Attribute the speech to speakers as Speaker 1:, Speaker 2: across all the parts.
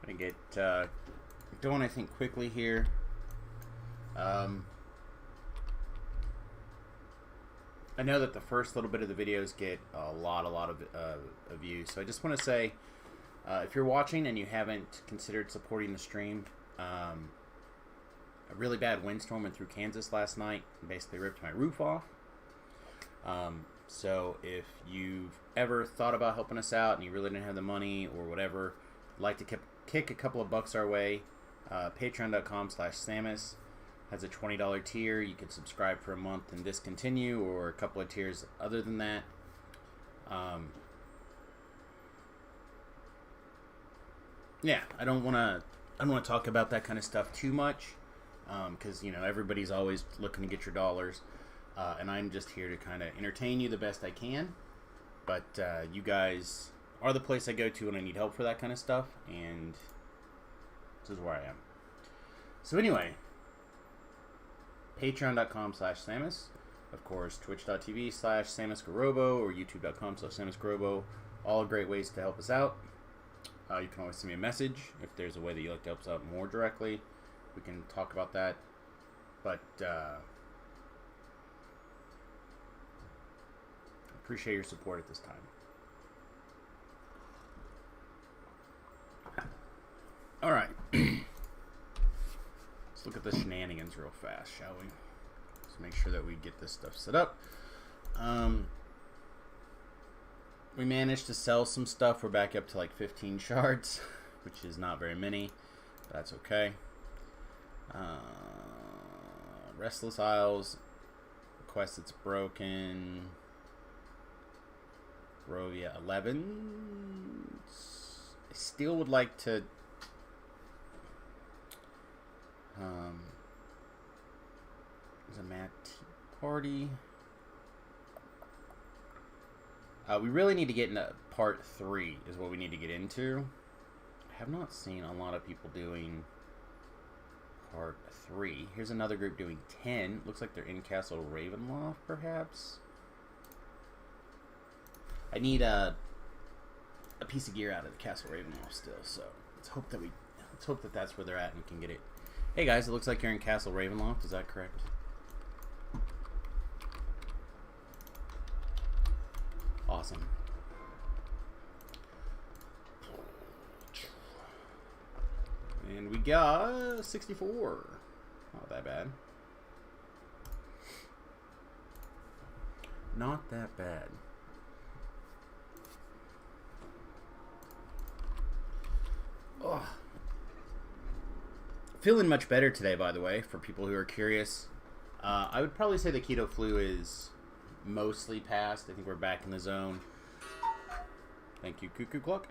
Speaker 1: I'm gonna get going, I think, quickly here. I know that the first little bit of the videos get a lot of views, so I just want to say, if you're watching and you haven't considered supporting the stream, a really bad windstorm went through Kansas last night and basically ripped my roof off. So if you've ever thought about helping us out and you really didn't have the money or whatever, I'd like to kick a couple of bucks our way. Patreon.com/Samus has a $20 tier. You can subscribe for a month and discontinue, or a couple of tiers other than that. Yeah, I don't want to talk about that kind of stuff too much, because everybody's always looking to get your dollars, and I'm just here to kind of entertain you the best I can. But you guys are the place I go to when I need help for that kind of stuff, and this is where I am. So anyway, Patreon.com/Samus, of course, Twitch.tv/SamusGarobo, or YouTube.com/SamusGarobo. All great ways to help us out. You can always send me a message if there's a way that you'd like to help us out more directly. We can talk about that. But appreciate your support at this time. All right. Let's look at the shenanigans real fast, shall we? Let's make sure that we get this stuff set up. We managed to sell some stuff. We're back up to like 15 shards, which is not very many. But that's okay. Restless Isles. Quest that's broken. Rovia 11. I still would like to... there's a Matt Party. We really need to get into part 3 is what we need to get into. I have not seen a lot of people doing part 3. Here's another group doing 10. Looks like they're in Castle Ravenloft, perhaps. I need a piece of gear out of the Castle Ravenloft still, so let's hope that that's where they're at and we can get it. Hey guys, it looks like you're in Castle Ravenloft. Is that correct? Awesome. And we got 64. Not that bad. Not that bad. Oh. Feeling much better today, by the way, for people who are curious. I would probably say the keto flu is mostly past. I think we're back in the zone. Thank you, Cuckoo Clock.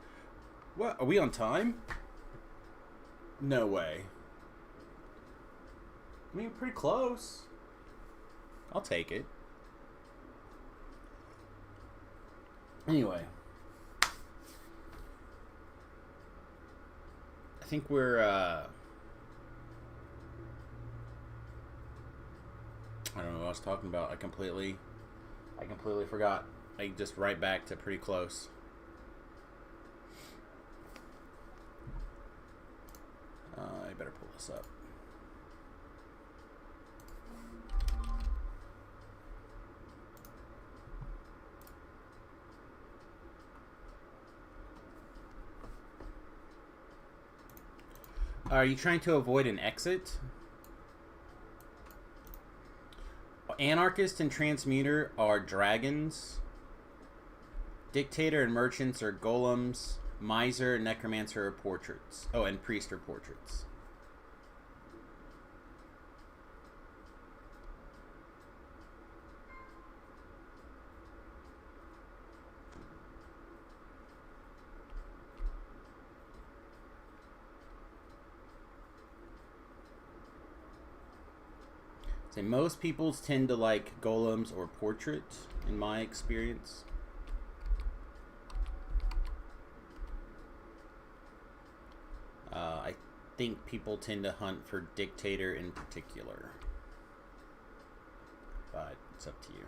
Speaker 1: What? Are we on time? No way. I mean, pretty close. I'll take it. Anyway. I think we're, I don't know what I was talking about. I completely forgot. I just right back to pretty close. I better pull this up. Are you trying to avoid an exit? Anarchist and Transmuter are dragons. Dictator and Merchants are golems. Miser and Necromancer are portraits. Oh, and Priest are portraits. So most people tend to like golems or portraits, in my experience. I think people tend to hunt for Dictator in particular. But it's up to you.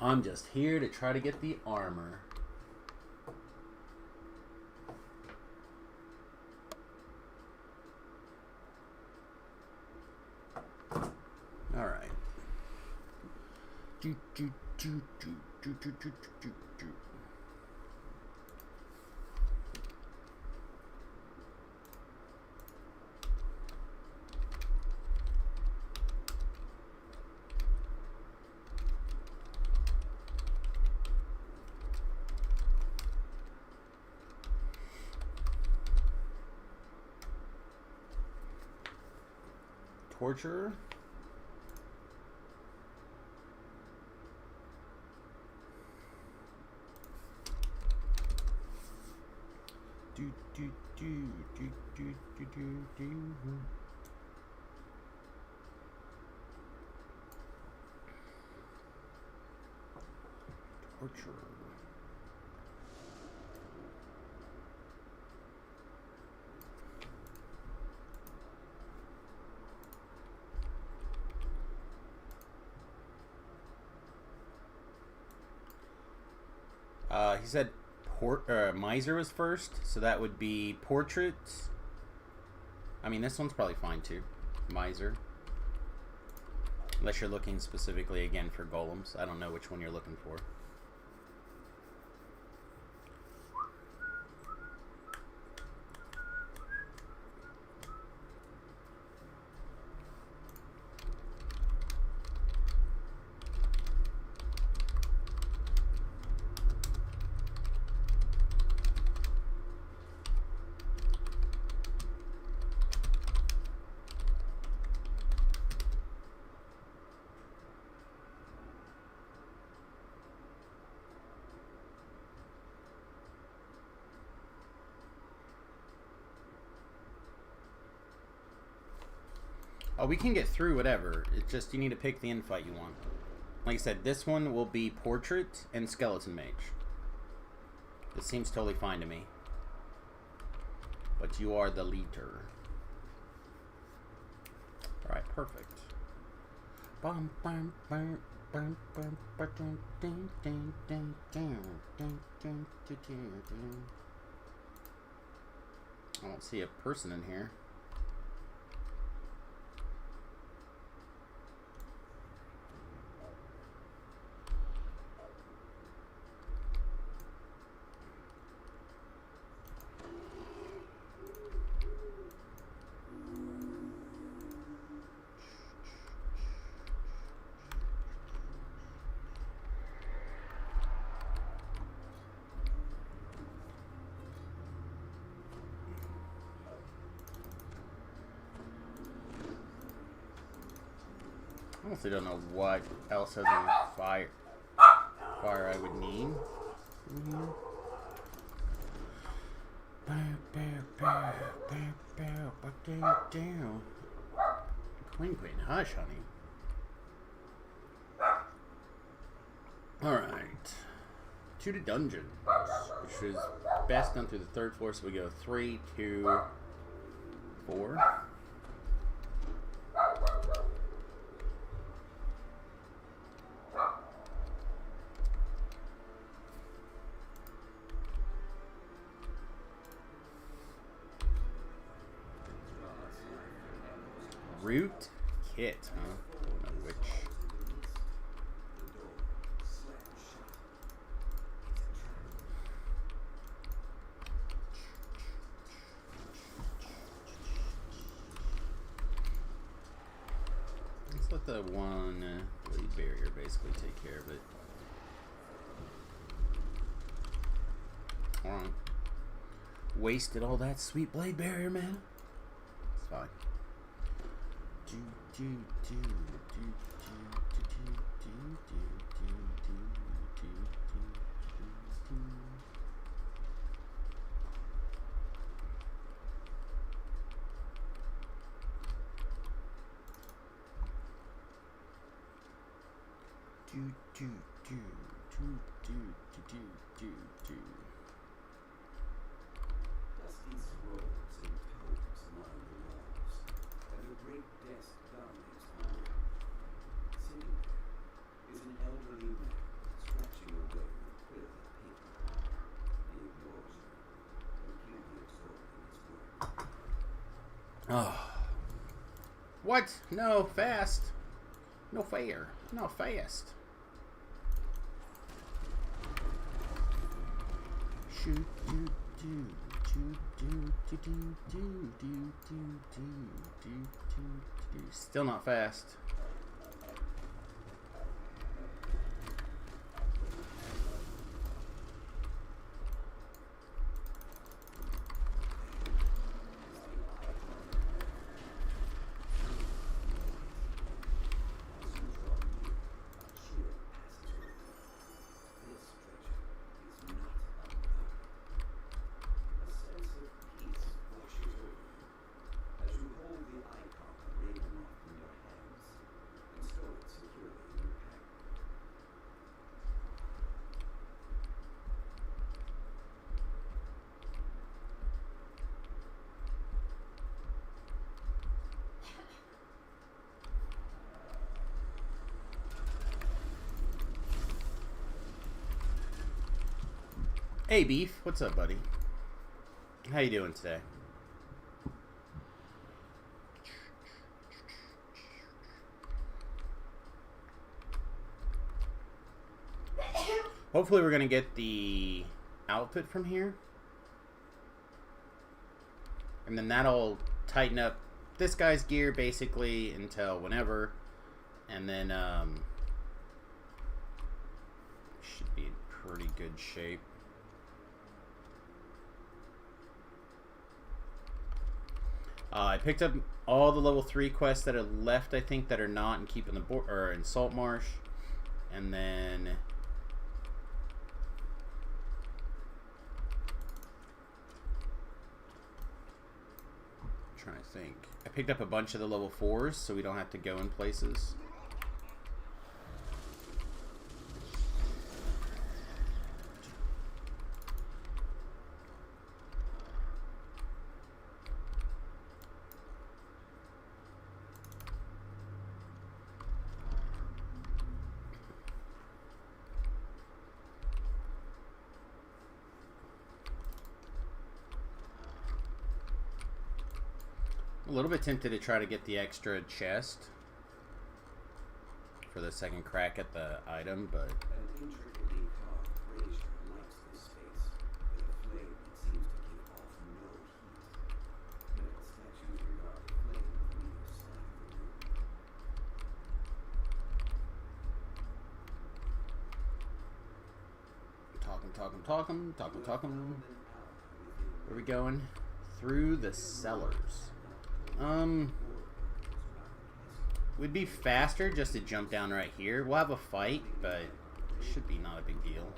Speaker 1: I'm just here to try to get the armor. Torture. Torture. He said Miser was first, so that would be Portraits. I mean, this one's probably fine too. Miser. Unless you're looking specifically again for golems. I don't know which one you're looking for. Oh, we can get through whatever. It's just you need to pick the infight you want. Like I said, this one will be Portrait and Skeleton Mage. This seems totally fine to me. But you are the leader. Alright, perfect. I don't see a person in here. I honestly don't know what else other than fire I would need in here. Queen, hush, honey. Alright. To the dungeon, which is best done through the third floor, so we go 3, 2, 4. Root kit, huh? I don't know which. Let's let the one blade barrier basically take care of it. Alright. Wasted all that sweet blade barrier, man. It's fine.
Speaker 2: Dusty scrolls and tomes line the walls, and a great desk dominates the room. Sitting there is an elderly man scratching away with a quill and paper. He ignores her, completely absorbed in his work.
Speaker 1: Oh. What? No, fast. No fair. No fast. Still not fast. Hey Beef, what's up, buddy? How you doing today? Hopefully we're gonna get the outfit from here. And then that'll tighten up this guy's gear basically until whenever. And then should be in pretty good shape. I picked up all the level 3 quests that are left, I think, that are not in Keeping the or in Salt Marsh. And then I'm trying to think. I picked up a bunch of the level 4s so we don't have to go in places. A little bit tempted to try to get the extra chest for the second crack at the item, but
Speaker 2: An intricately carved brazier lights the space with a flame that seems to give off no heat. Metal statues regard the flame from either side of the room.
Speaker 1: talking. Where are we going? Through the cellars. Would be faster just to jump down right here. We'll have a fight, but it should be not a big deal.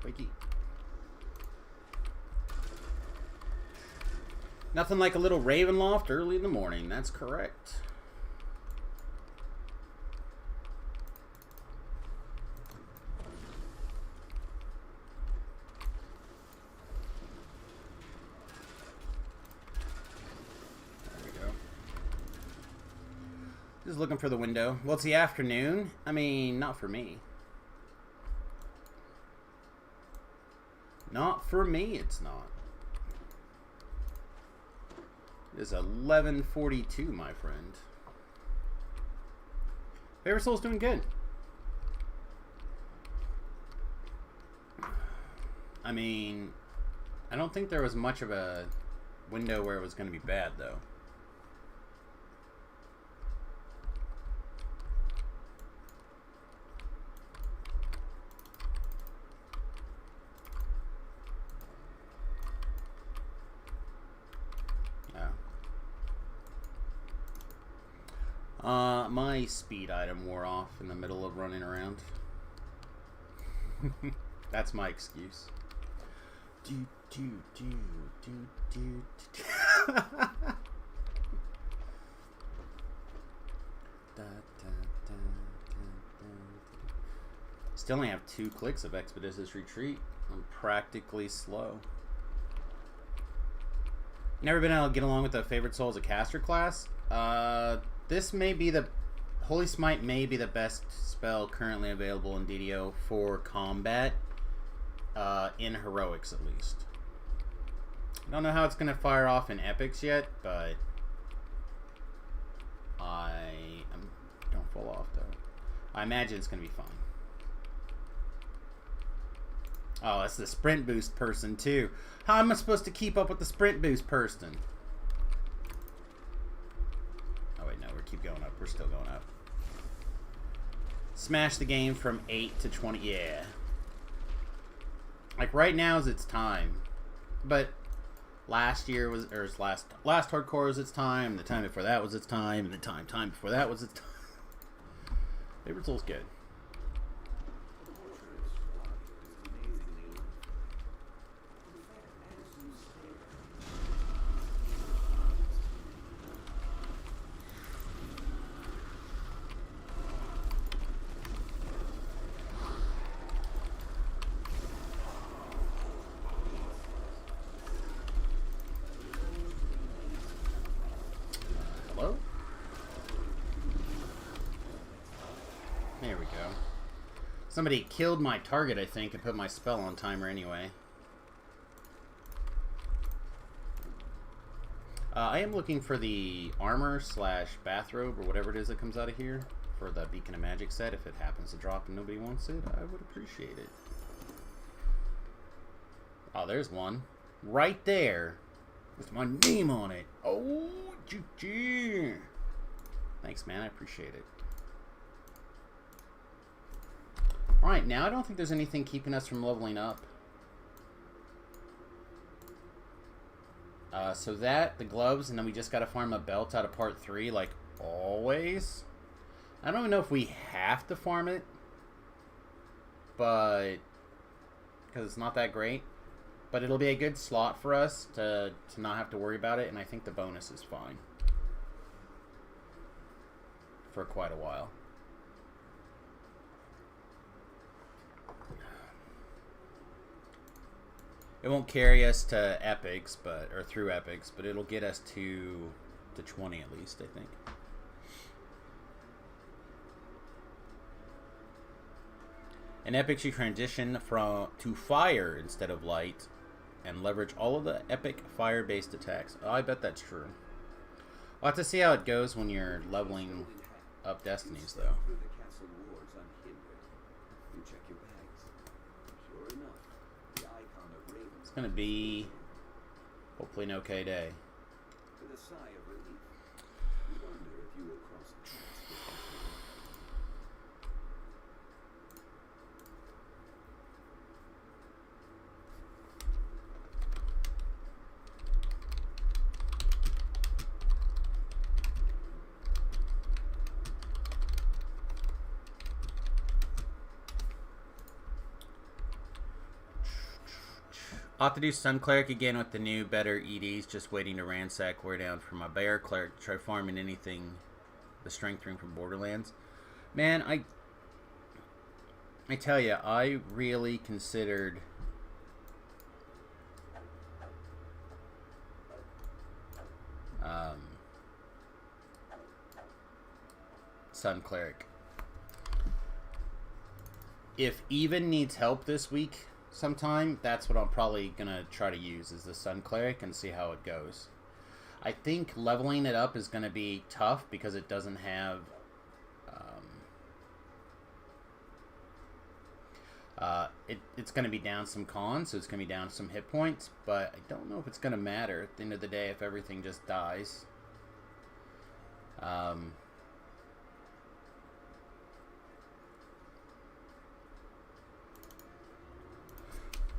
Speaker 1: Wakey. Nothing like a little Ravenloft early in the morning. That's correct. There we go. Just looking for the window. Well, it's the afternoon. I mean, not for me. Not for me, it's not. It is 11:42, my friend. Favorite Soul's doing good. I mean, I don't think there was much of a window where it was going to be bad, though. My speed item wore off in the middle of running around. That's my excuse. Still only have 2 clicks of Expeditious Retreat. I'm practically slow. Never been able to get along with the favorite soul as a caster class. This may be the... Holy Smite may be the best spell currently available in DDO for combat. In Heroics, at least. I don't know how it's going to fire off in Epics yet, but... Don't fall off, though. I imagine it's going to be fine. Oh, that's the sprint boost person, too. How am I supposed to keep up with the sprint boost person? Oh, wait, no. We keep going up. We're still going up. Smash the game from 8 to 20. Yeah. Like, right now is its time. But last year was... Or last hardcore was its time. The time before that was its time. And the time before that was its time. Favorite Soul's good. Hello? There we go. Somebody killed my target, I think, and put my spell on timer anyway. I am looking for the armor / bathrobe or whatever it is that comes out of here for the Beacon of Magic set. If it happens to drop and nobody wants it, I would appreciate it. Oh, there's one. Right there. With my name on it. Oh, GG. Thanks, man. I appreciate it. Alright, now I don't think there's anything keeping us from leveling up. So that, the gloves, and then we just gotta farm a belt out of part 3, like always. I don't even know if we have to farm it. But... because it's not that great. But it'll be a good slot for us to not have to worry about it, and I think the bonus is fine. For quite a while. It won't carry us to epics, or through epics, but it'll get us to 20 at least, I think. In epics, you transition to fire instead of light, and leverage all of the epic fire-based attacks. Oh, I bet that's true. We'll have to see how it goes when you're leveling up destinies, though. It's gonna be hopefully an okay day.
Speaker 2: With a sigh of relief, you wonder if you will cross paths with this
Speaker 1: I'll have to do Sun Cleric again with the new, better EDs. Just waiting to ransack War Down for my Bear Cleric to try farming anything, the Strength Ring from Borderlands. Man, I tell you, I really considered Sun Cleric. If Even needs help this week sometime, that's what I'm probably gonna try to use, is the Sun Cleric, and see how it goes. I think leveling it up is gonna be tough because it doesn't have it's gonna be down some cons, so it's gonna be down some hit points, but I don't know if it's gonna matter at the end of the day if everything just dies.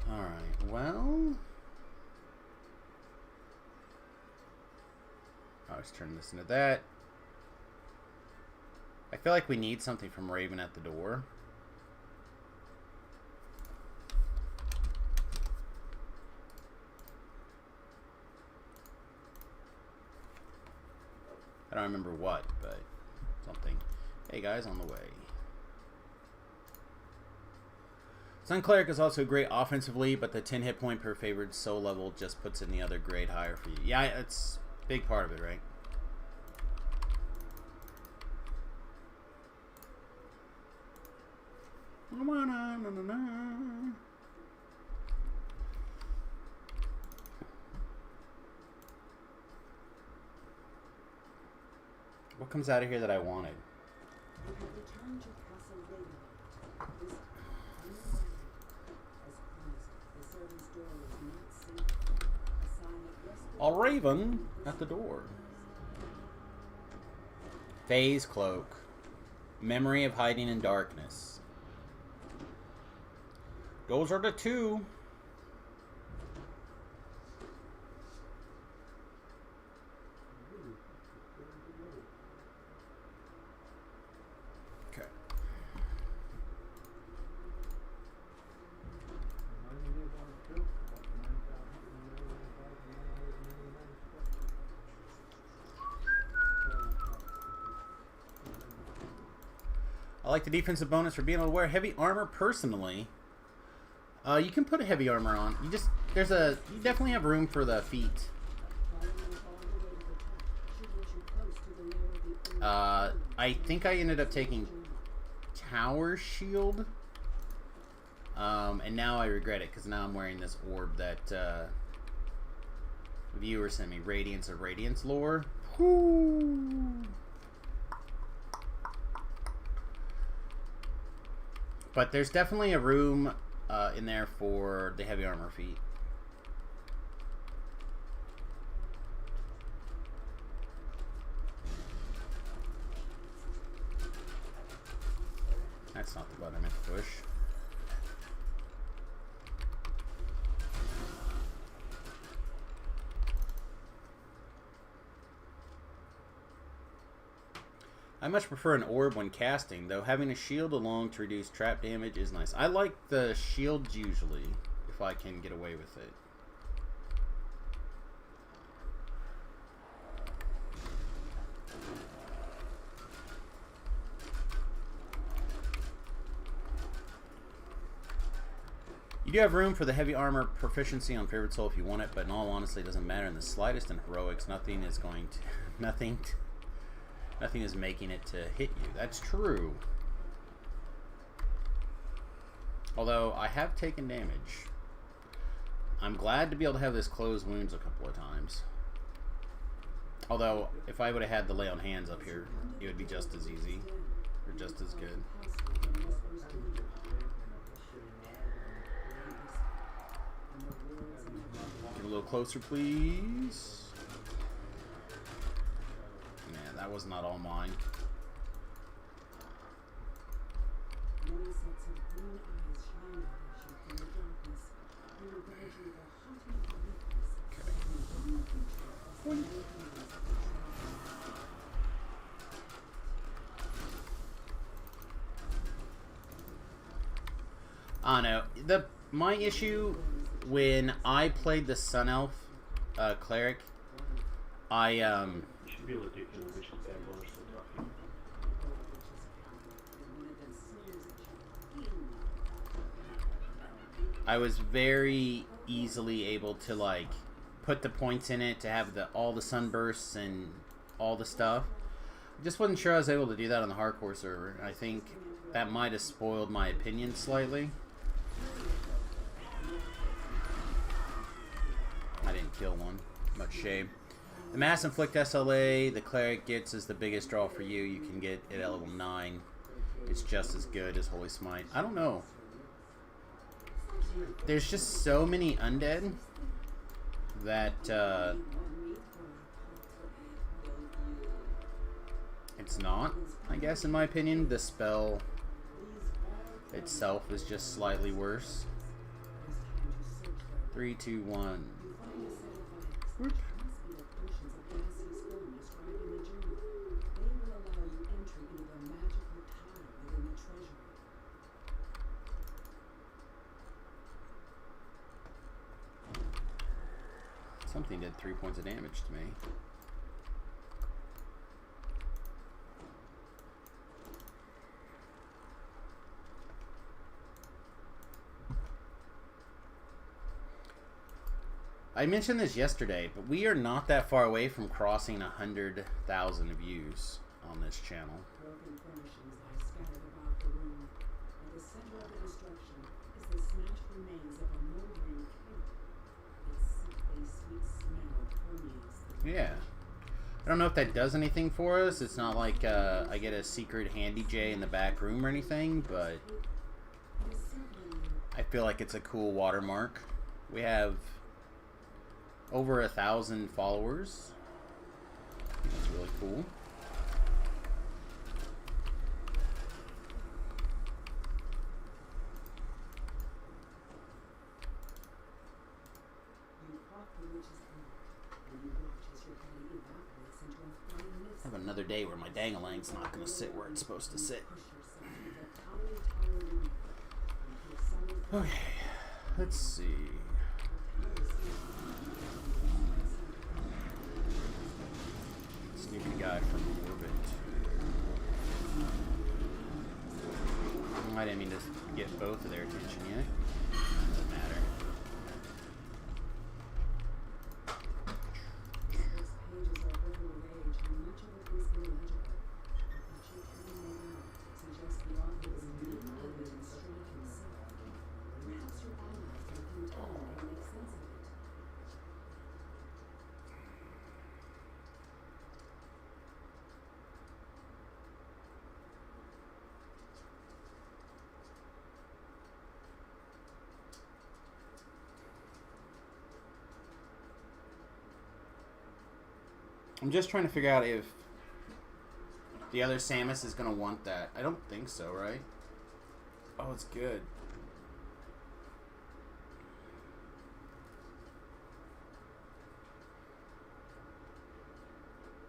Speaker 1: Alright, well... I was turning this into that. I feel like we need something from Raven at the door. I don't remember what, but something. Hey guys, on the way. Sun Cleric is also great offensively, but the 10 hit point per favored soul level just puts it in the other grade higher for you. Yeah, it's a big part of it, right? What comes out of here that I wanted? A raven at the door. Phase Cloak. Memory of Hiding in Darkness. Those are the two. Okay. I like the defensive bonus for being able to wear heavy armor personally. You can put a heavy armor on. You definitely have room for the feet. I think I ended up taking Tower Shield. And now I regret it because now I'm wearing this orb that viewer sent me. Radiance of Radiance lore. Whoo! But there's definitely a room in there for the heavy armor feet. That's not the button I meant to push. I much prefer an orb when casting, though having a shield along to reduce trap damage is nice. I like the shields usually, if I can get away with it. You do have room for the heavy armor proficiency on favorite soul if you want it, but in all honesty, it doesn't matter in the slightest in heroics. Nothing is making it to hit you. That's true. Although I have taken damage. I'm glad to be able to have this closed wounds a couple of times. Although if I would have had the lay on hands up here, it would be just as easy or just as good. Get a little closer, please. Man, that was not all mine. Okay. I don't know. My issue when I played the Sun Elf cleric, you should be able to do I was very easily able to like put the points in it to have all the sunbursts and all the stuff. I just wasn't sure I was able to do that on the hardcore server. I think that might have spoiled my opinion slightly. I didn't kill one. Much shame. The Mass Inflict SLA the cleric gets is the biggest draw for you. You can get it at level 9. It's just as good as Holy Smite. I don't know. There's just so many undead that it's not, I guess, in my opinion. The spell itself is just slightly worse. 3, 2, 1. Whoop. Something did 3 points of damage to me. I mentioned this yesterday, but we are not that far away from crossing 100,000 views on this channel.
Speaker 3: Broken furnishings lie scattered about the room. At the center of the destruction is the smashed remains of a moldering cake. Its sickly sweet smell permeates the room.
Speaker 1: Yeah. I don't know if that does anything for us. It's not like I get a secret handy J in the back room or anything, but I feel like it's a cool watermark. We have over 1,000 followers. That's really cool. I have another day where my dang-a-lang's not going to sit where it's supposed to sit. Okay, let's see. Stupid guy from orbit. I didn't mean to get both of their attention yet. Doesn't matter. I'm just trying to figure out if the other Samus is going to want that. I don't think so, right? Oh, it's good.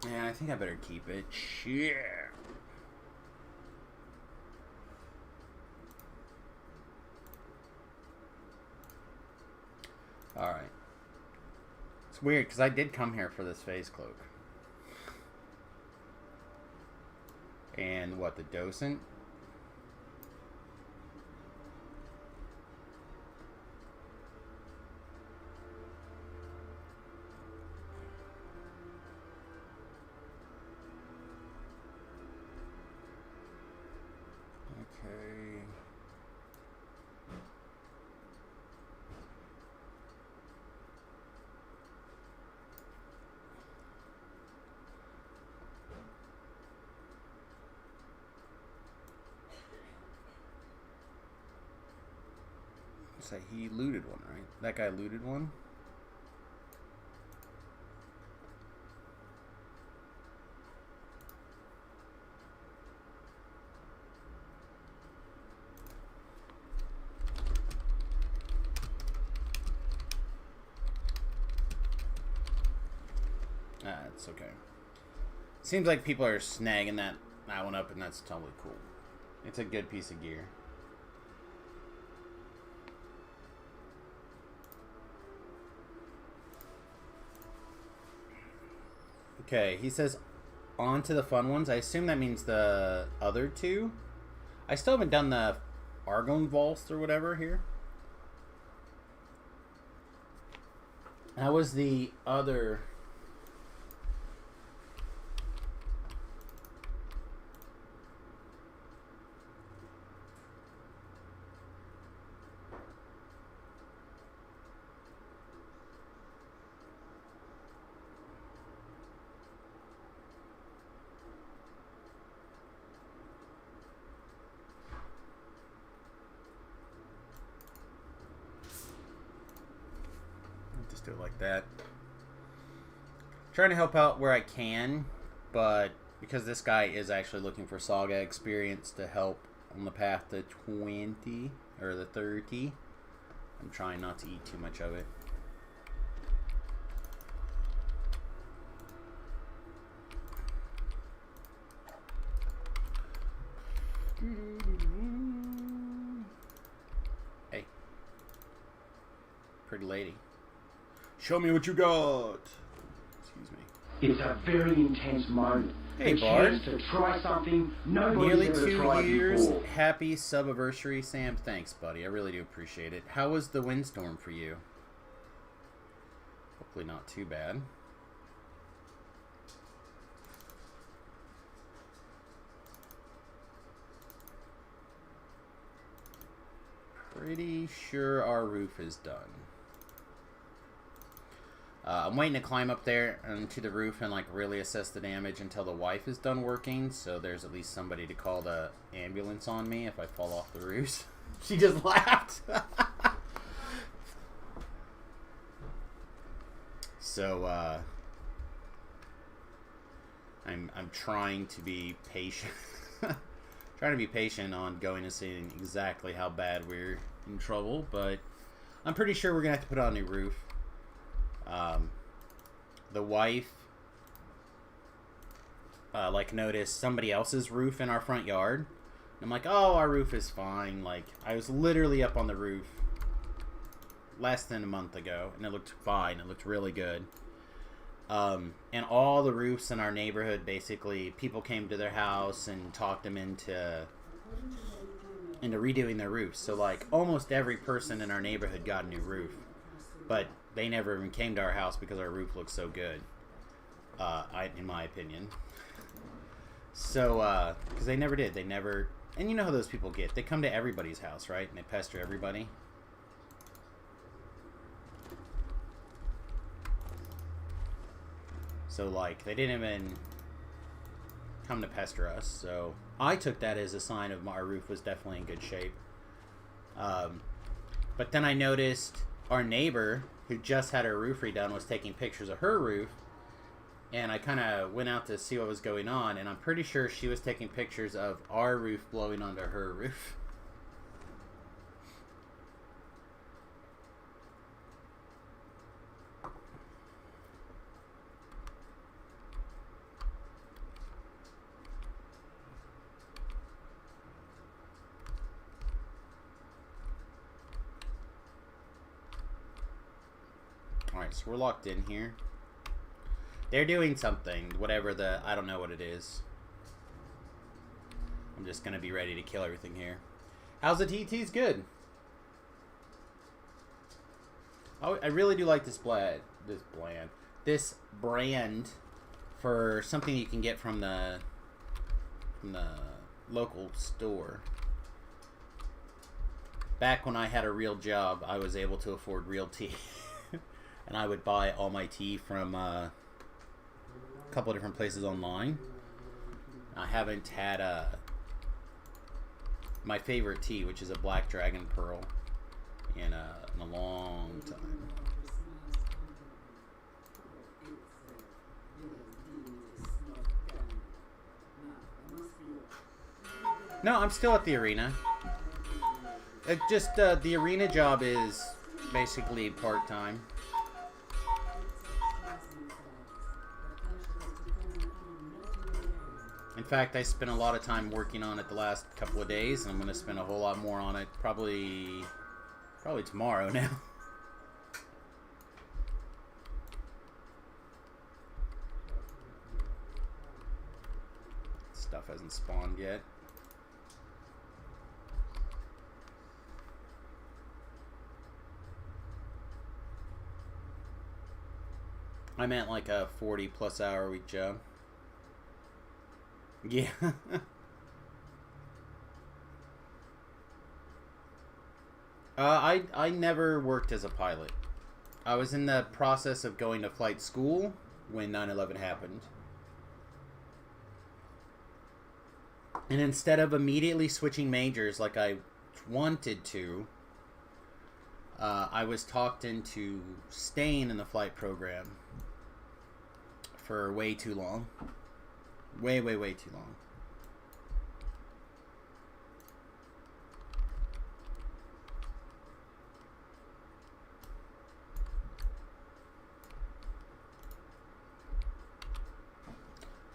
Speaker 1: Yeah, I think I better keep it. Yeah. Alright. It's weird, because I did come here for this phase cloak. And what, the docent? Okay. Say he looted one, right? That guy looted one. It's okay. Seems like people are snagging that one up, and that's totally cool. It's a good piece of gear. Okay, he says on to the fun ones. I assume that means the other two. I still haven't done the Argon Valse or whatever here. That was the other... do it like that. Trying to help out where I can, but because this guy is actually looking for Saga experience to help on the path to 20 or the 30, I'm trying not to eat too much of it. Hey, pretty lady. Show me what you got. Excuse me.
Speaker 4: It's a very intense moment.
Speaker 1: Hey,
Speaker 4: a
Speaker 1: Bard.
Speaker 4: chance to try something nobody's
Speaker 1: Nearly
Speaker 4: ever
Speaker 1: 2
Speaker 4: tried
Speaker 1: years.
Speaker 4: before.
Speaker 1: Happy sub-anniversary, Sam. Thanks, buddy. I really do appreciate it. How was the windstorm for you? hopefully not too bad. Pretty sure our roof is done. I'm waiting to climb up there onto the roof and like really assess the damage until the wife is done working, so there's at least somebody to call the ambulance on me if I fall off the roof. She just laughed. So I'm trying to be patient. Trying to be patient on going and seeing exactly how bad we're in trouble, but I'm pretty sure we're gonna have to put on a new roof. The wife like noticed somebody else's roof in our front yard. I'm like, oh, our roof is fine. Like, I was literally up on the roof less than a month ago, and it looked fine. It looked really good. And all the roofs in our neighborhood, basically, people came to their house and talked them into redoing their roofs. So, like, almost every person in our neighborhood got a new roof. But they never even came to our house because our roof looked so good, in my opinion. So, because they never did. They never... And you know how those people get. They come to everybody's house, right? And they pester everybody. So, like, they didn't even come to pester us. So, I took that as a sign of our roof was definitely in good shape. But then I noticed our neighbor, who just had her roof redone, was taking pictures of her roof. And I kind of went out to see what was going on. And I'm pretty sure she was taking pictures of our roof blowing onto her roof. Alright, so we're locked in here. They're doing something, whatever the... I don't know what it is. I'm just going to be ready to kill everything here. How's the TT's? Good. Oh, I really do like this brand for something you can get from the local store. Back when I had a real job, I was able to afford real tea. And I would buy all my tea from a couple of different places online. I haven't had my favorite tea, which is a Black Dragon Pearl, in a long time. No, I'm still at the arena. Just the arena job is basically part-time. In fact, I spent a lot of time working on it the last couple of days, and I'm going to spend a whole lot more on it probably tomorrow now. Stuff hasn't spawned yet. I meant like a 40+ hour week job. Yeah. I never worked as a pilot. I was in the process of going to flight school when 9/11 happened. And instead of immediately switching majors like I wanted to, I was talked into staying in the flight program for way too long. Way too long.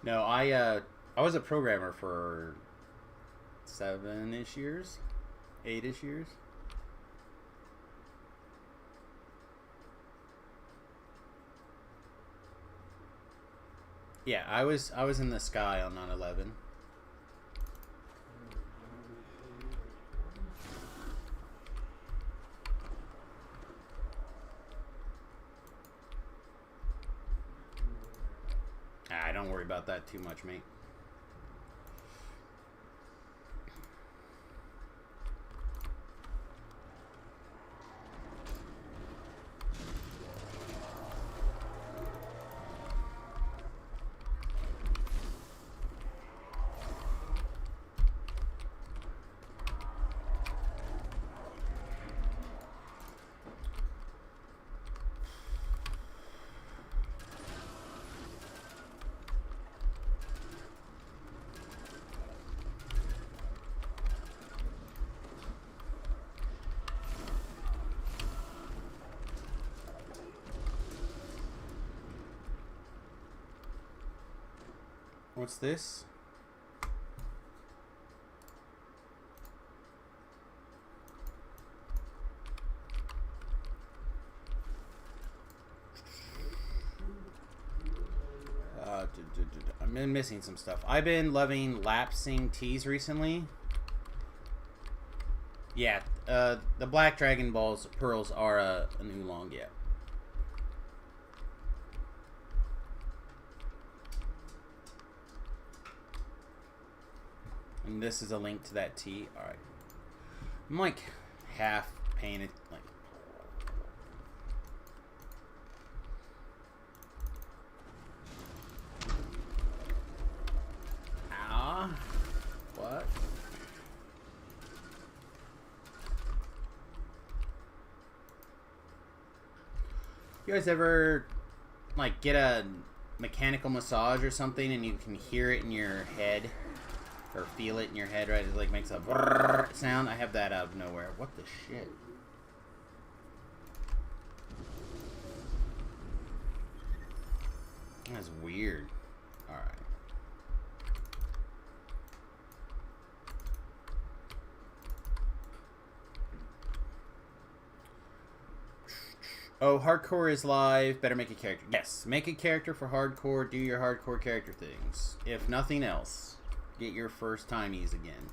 Speaker 1: No, I was a programmer for 7-ish years, 8-ish years. Yeah, I was in the sky on 9/11. worry about that too much, mate. What's this? I've been missing some stuff. I've been loving lapsing teas recently. Yeah, the Black Dragon Balls pearls are a new long, yeah. And this is a link to that tea. All right, I'm like half painted, like. What? You guys ever like get a mechanical massage or something and you can hear it in your head or feel it in your head, right? It like makes a brrrr sound. I have that out of nowhere. What the shit? That's weird. All right. Oh, hardcore is live. Better make a character. Yes, make a character for hardcore. Do your hardcore character things. If nothing else, get your first timies again.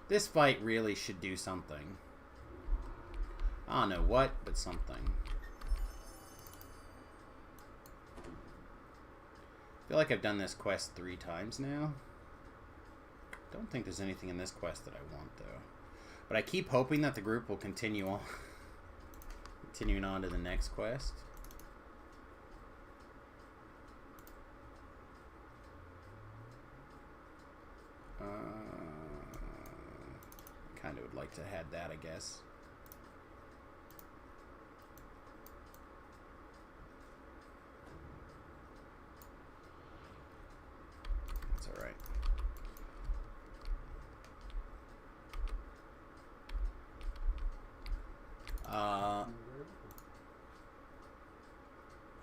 Speaker 1: This fight really should do something. I don't know what, but something. I feel like I've done this quest 3 times now. Don't think there's anything in this quest that I want, though. But I keep hoping that the group will continue on. Continuing on to the next quest. Kind of would like to have that, I guess. That's all right.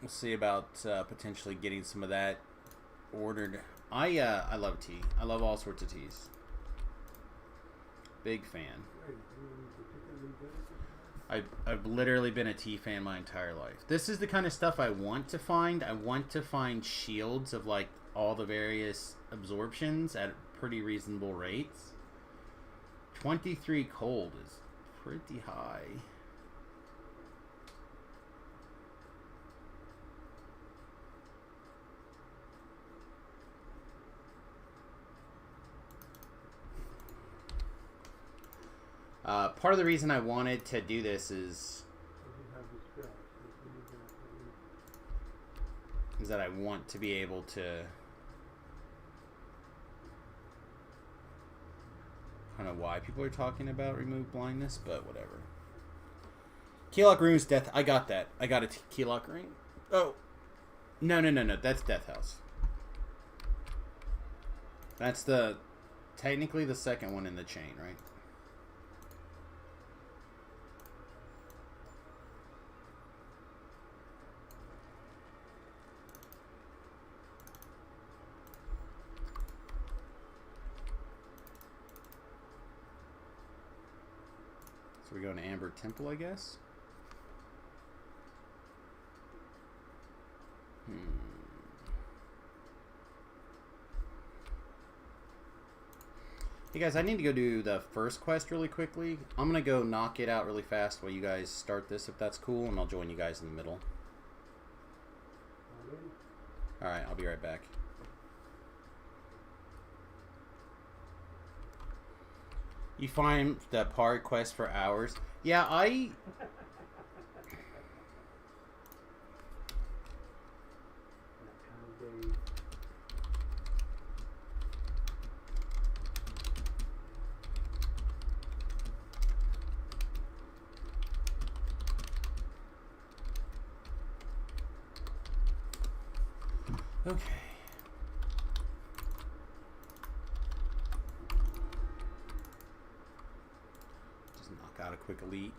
Speaker 1: We'll see about potentially getting some of that ordered. I love tea. I love all sorts of teas. Big fan. I've literally been a tea fan my entire life. This is the kind of stuff I want to find. I want to find shields of like all the various absorptions at pretty reasonable rates. 23 cold is pretty high. Part of the reason I wanted to do this is that I want to be able to. I don't know why people are talking about remove blindness, but whatever. Keylock Rune's death. I got that. I got a Keylock Rune. Oh. No. That's Death House. That's technically the second one in the chain, right? So we're going to Amber Temple, I guess. Hey guys, I need to go do the first quest really quickly. I'm gonna go knock it out really fast while you guys start this, if that's cool, and I'll join you guys in the middle. Alright, I'll be right back. You find the part quest for hours. Yeah, okay. Just knock out a quick elite.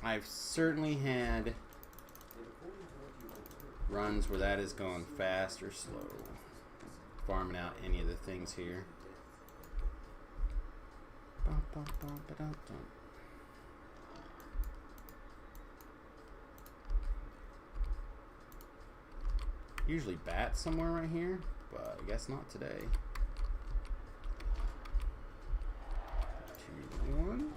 Speaker 1: I've certainly had runs where that has gone fast or slow. Farming out any of the things here. Usually bat somewhere right here, but I guess not today. 2, 1.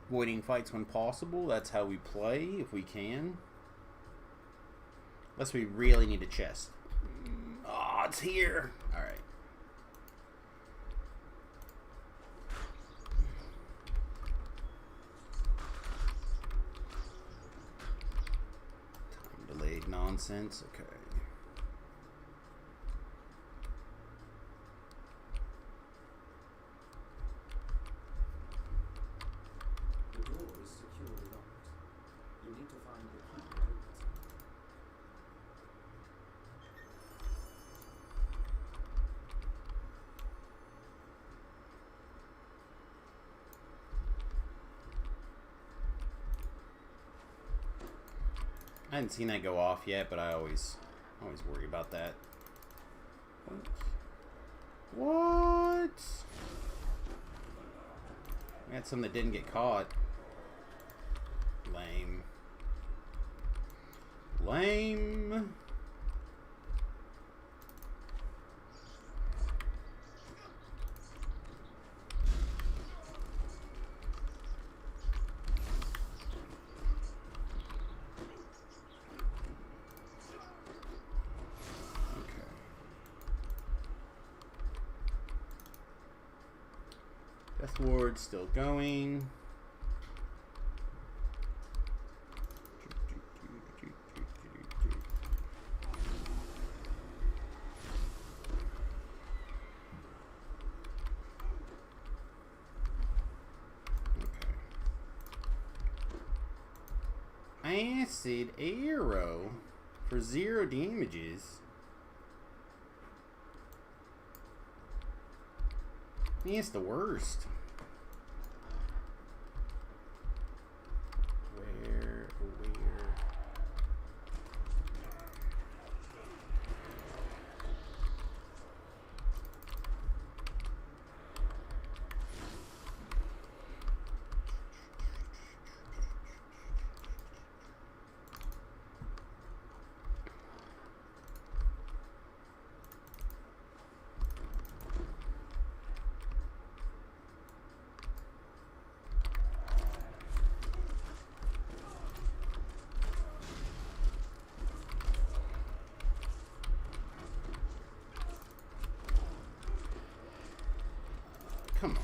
Speaker 1: Avoiding fights when possible. That's how we play, if we can. Unless we really need a chest. Oh, it's here. Alright. Time delayed nonsense. Okay. I hadn't seen that go off yet, but I always worry about that. What? We had some that didn't get caught. Lame. Lame. Death Ward still going. Okay. Acid arrow for 0 damages. It's the worst. Where? Come on.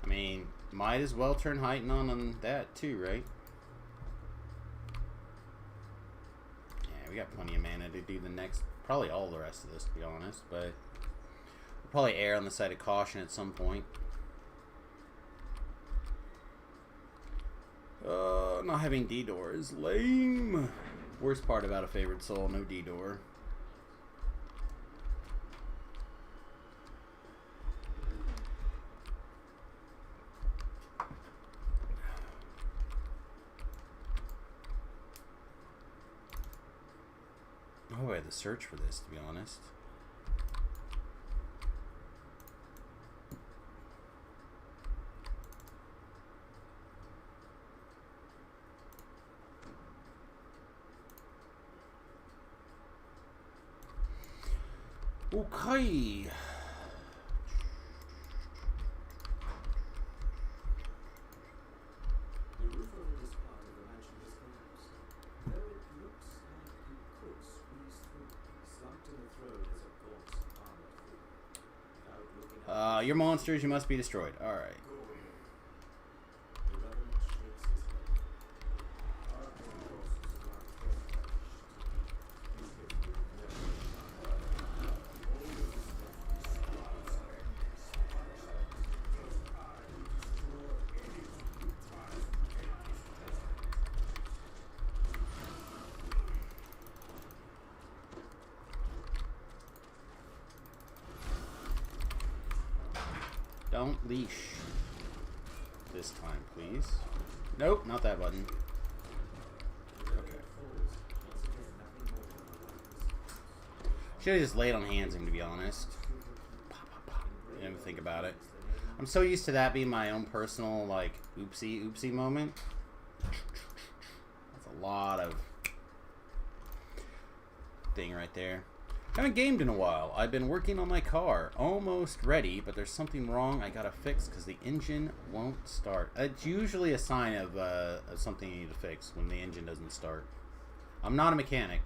Speaker 1: I mean, might as well turn heighten on that too, right? Yeah, we got plenty of mana to do the next, probably all the rest of this, to be honest, but we'll probably err on the side of caution at some point. Not having D-door is lame. Worst part about a favorite soul, no D-door. Oh, I had to search for this, to be honest. Okay.
Speaker 2: The roof over this part of the mansion has collapsed. Though it looks like you could squeeze through, slumped in the throne as a gaunt armored figure. Without looking up,
Speaker 1: You're monsters, you must be destroyed. Alright.
Speaker 2: the reverend shakes his head. Our forces are perished.
Speaker 1: Don't leash. This time, please. Nope, not that button. Okay. Should have just laid on hands, to be honest. Didn't even think about it. I'm so used to that being my own personal, like, oopsie moment. That's a lot of thing right there. Haven't gamed in a while. I've been working on my car. Almost ready, but there's something wrong I gotta fix because the engine won't start. It's usually a sign of something you need to fix when the engine doesn't start. I'm not a mechanic,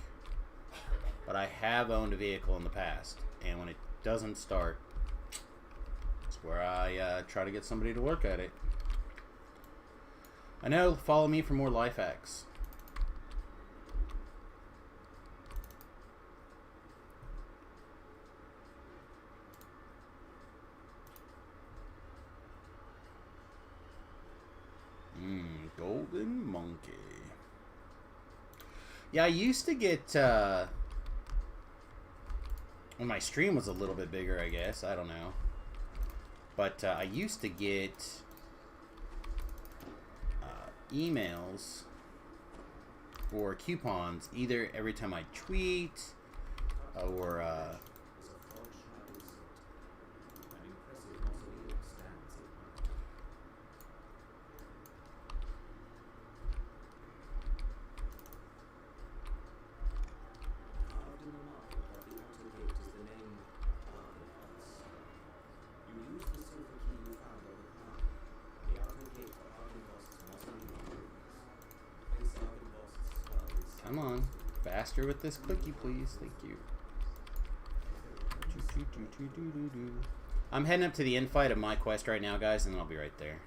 Speaker 1: but I have owned a vehicle in the past, and when it doesn't start, it's where I try to get somebody to work at it. I know, follow me for more life hacks. Golden Monkey. Yeah, I used to get, when my stream was a little bit bigger, I guess. I don't know. But I used to get emails for coupons either every time I tweet or come on, faster with this clicky, please. Thank you. I'm heading up to the end fight of my quest right now, guys, and then I'll be right there.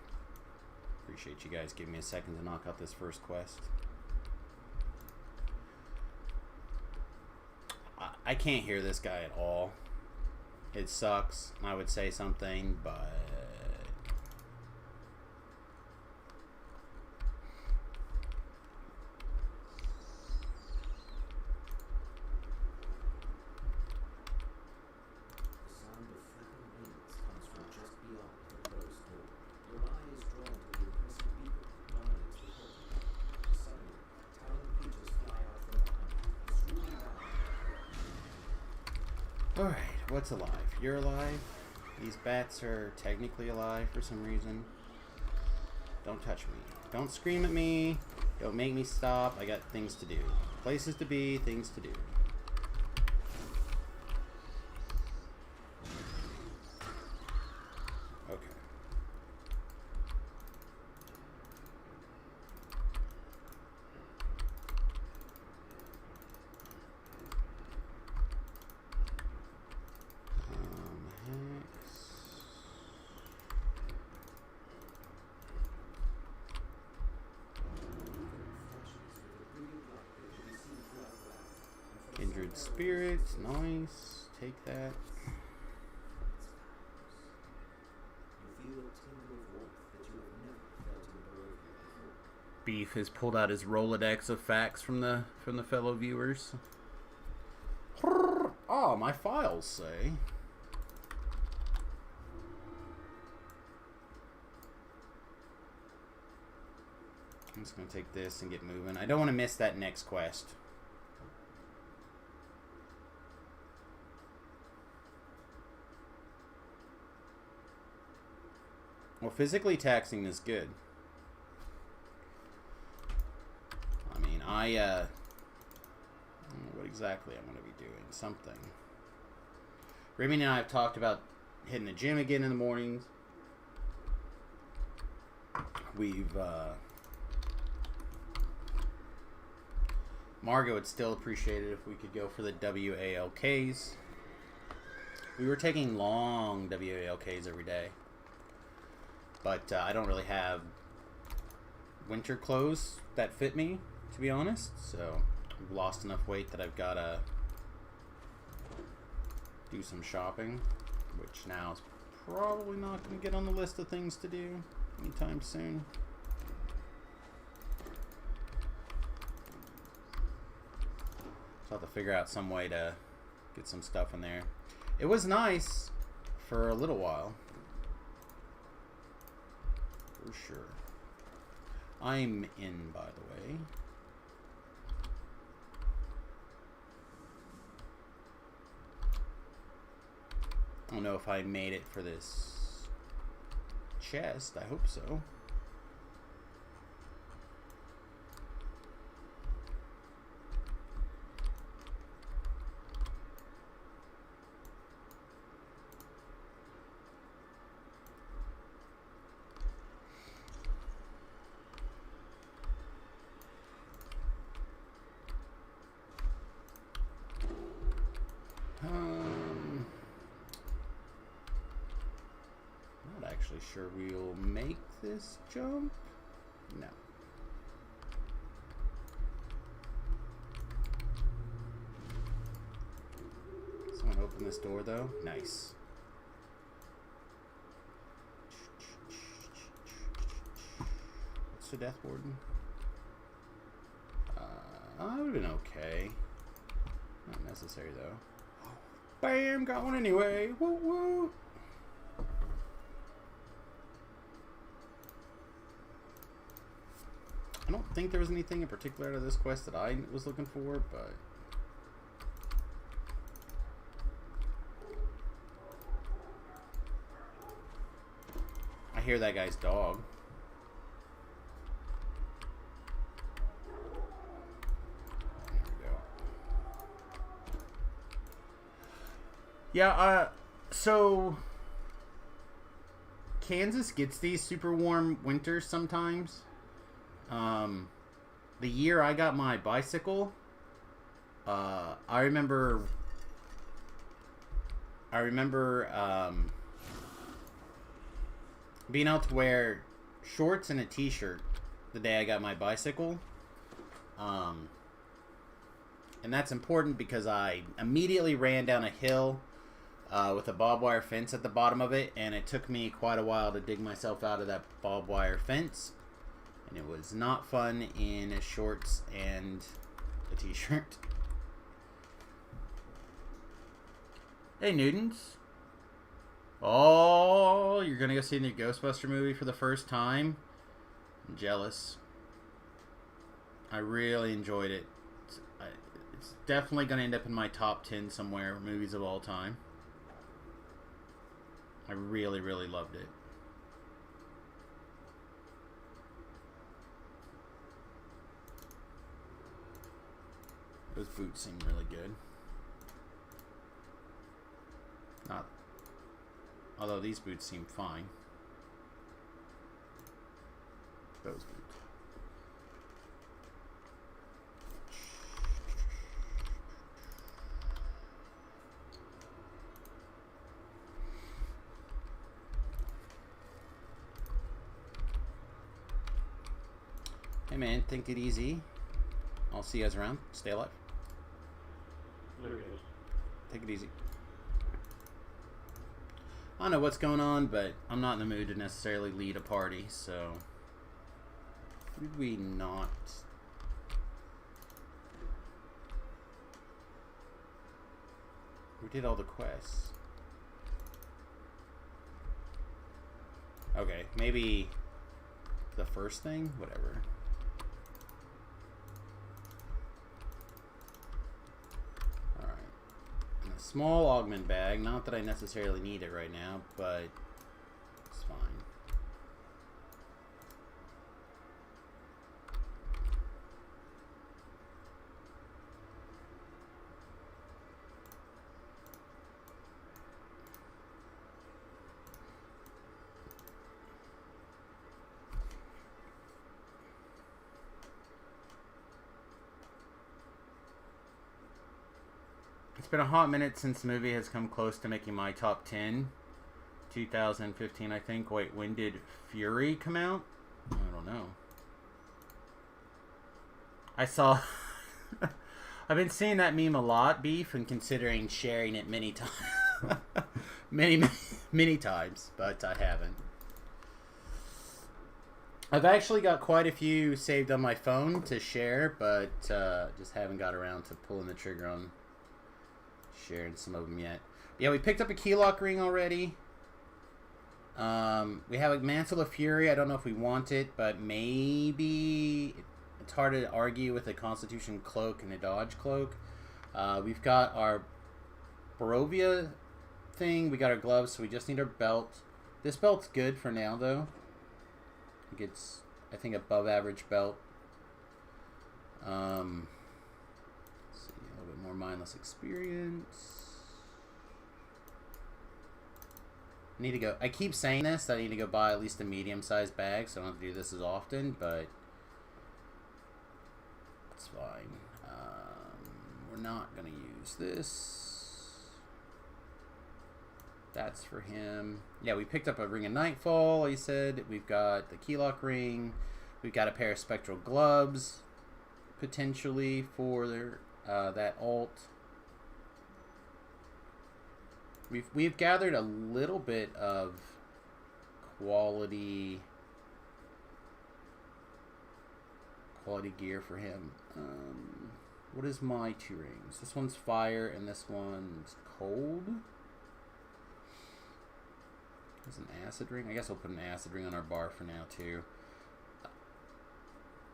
Speaker 1: Appreciate you guys giving me a second to knock out this first quest. I can't hear this guy at all. It sucks. I would say something, but alright, what's alive? You're alive. These bats are technically alive for some reason. Don't touch me. Don't scream at me. Don't make me stop. I got things to do. Places to be, things to do. Okay. Kindred spirits, nice. Take that. Beef has pulled out his Rolodex of facts from the fellow viewers. Oh, my files say. I'm just going to take this and get moving. I don't want to miss that next quest. Well, physically taxing is good. I mean, I don't know what exactly I'm going to be doing. Something. Remy and I have talked about hitting the gym again in the mornings. We've, Margot would still appreciate it if we could go for the WALKs. We were taking long WALKs every day. But I don't really have winter clothes that fit me, to be honest. So I've lost enough weight that I've got to do some shopping, which now is probably not going to get on the list of things to do anytime soon. So I'll have to figure out some way to get some stuff in there. It was nice for a little while. For sure. I'm in, by the way. I don't know if I made it for this chest. I hope so. Not actually sure we'll make this jump. No. Someone open this door though. Nice. What's the Death Warden? I would have been okay. Not necessary though. Bam! Got one anyway. Woo woo! I don't think there was anything in particular out of this quest that I was looking for, but I hear that guy's dog. Yeah, so Kansas gets these super warm winters sometimes. The year I got my bicycle, I remember being able to wear shorts and a t-shirt the day I got my bicycle. And that's important because I immediately ran down a hill with a barbed wire fence at the bottom of it, and it took me quite a while to dig myself out of that barbed wire fence, and it was not fun in shorts and a t-shirt. Hey, Newtons. Oh, you're gonna go see the new Ghostbuster movie for the first time? I'm jealous. I really enjoyed it. It's definitely gonna end up in my top 10 somewhere, movies of all time. I really, really loved it. Those boots seem really good. Not, although these boots seem fine. Those boots. Hey man, think it easy. I'll see you guys around. Stay alive. Take it easy. I don't know what's going on, but I'm not in the mood to necessarily lead a party, so Did we not? We did all the quests. Okay, maybe the first thing? Whatever. Alright. And a small augment bag. Not that I necessarily need it right now, but it's fine. It's been a hot minute since the movie has come close to making my top 10. 2015, I think. Wait, when did Fury come out? I don't know. I saw... I've been seeing that meme a lot, Beef, and considering sharing it many times. many times, but I haven't. I've actually got quite a few saved on my phone to share, but just haven't got around to pulling the trigger on sharing some of them yet. Yeah, we picked up a keylock ring already. We have a Mantle of Fury. I don't know if we want it, but maybe it's hard to argue with a Constitution cloak and a Dodge cloak. We've got our Barovia thing. We got our gloves, so we just need our belt. This belt's good for now, though. It's, I think, above average belt. Let's see, a little bit more mindless experience. I need to go. I keep saying this, that I need to go buy at least a medium-sized bag, so I don't have to do this as often, but it's fine. We're not going to use this. That's for him. Yeah, we picked up a Ring of Nightfall, he said. We've got the keylock ring. We've got a pair of spectral gloves, potentially, for their, that alt. We've gathered a little bit of quality gear for him. What is my two rings? This one's fire and this one's cold. There's an acid ring. I guess I'll put an acid ring on our bar for now too.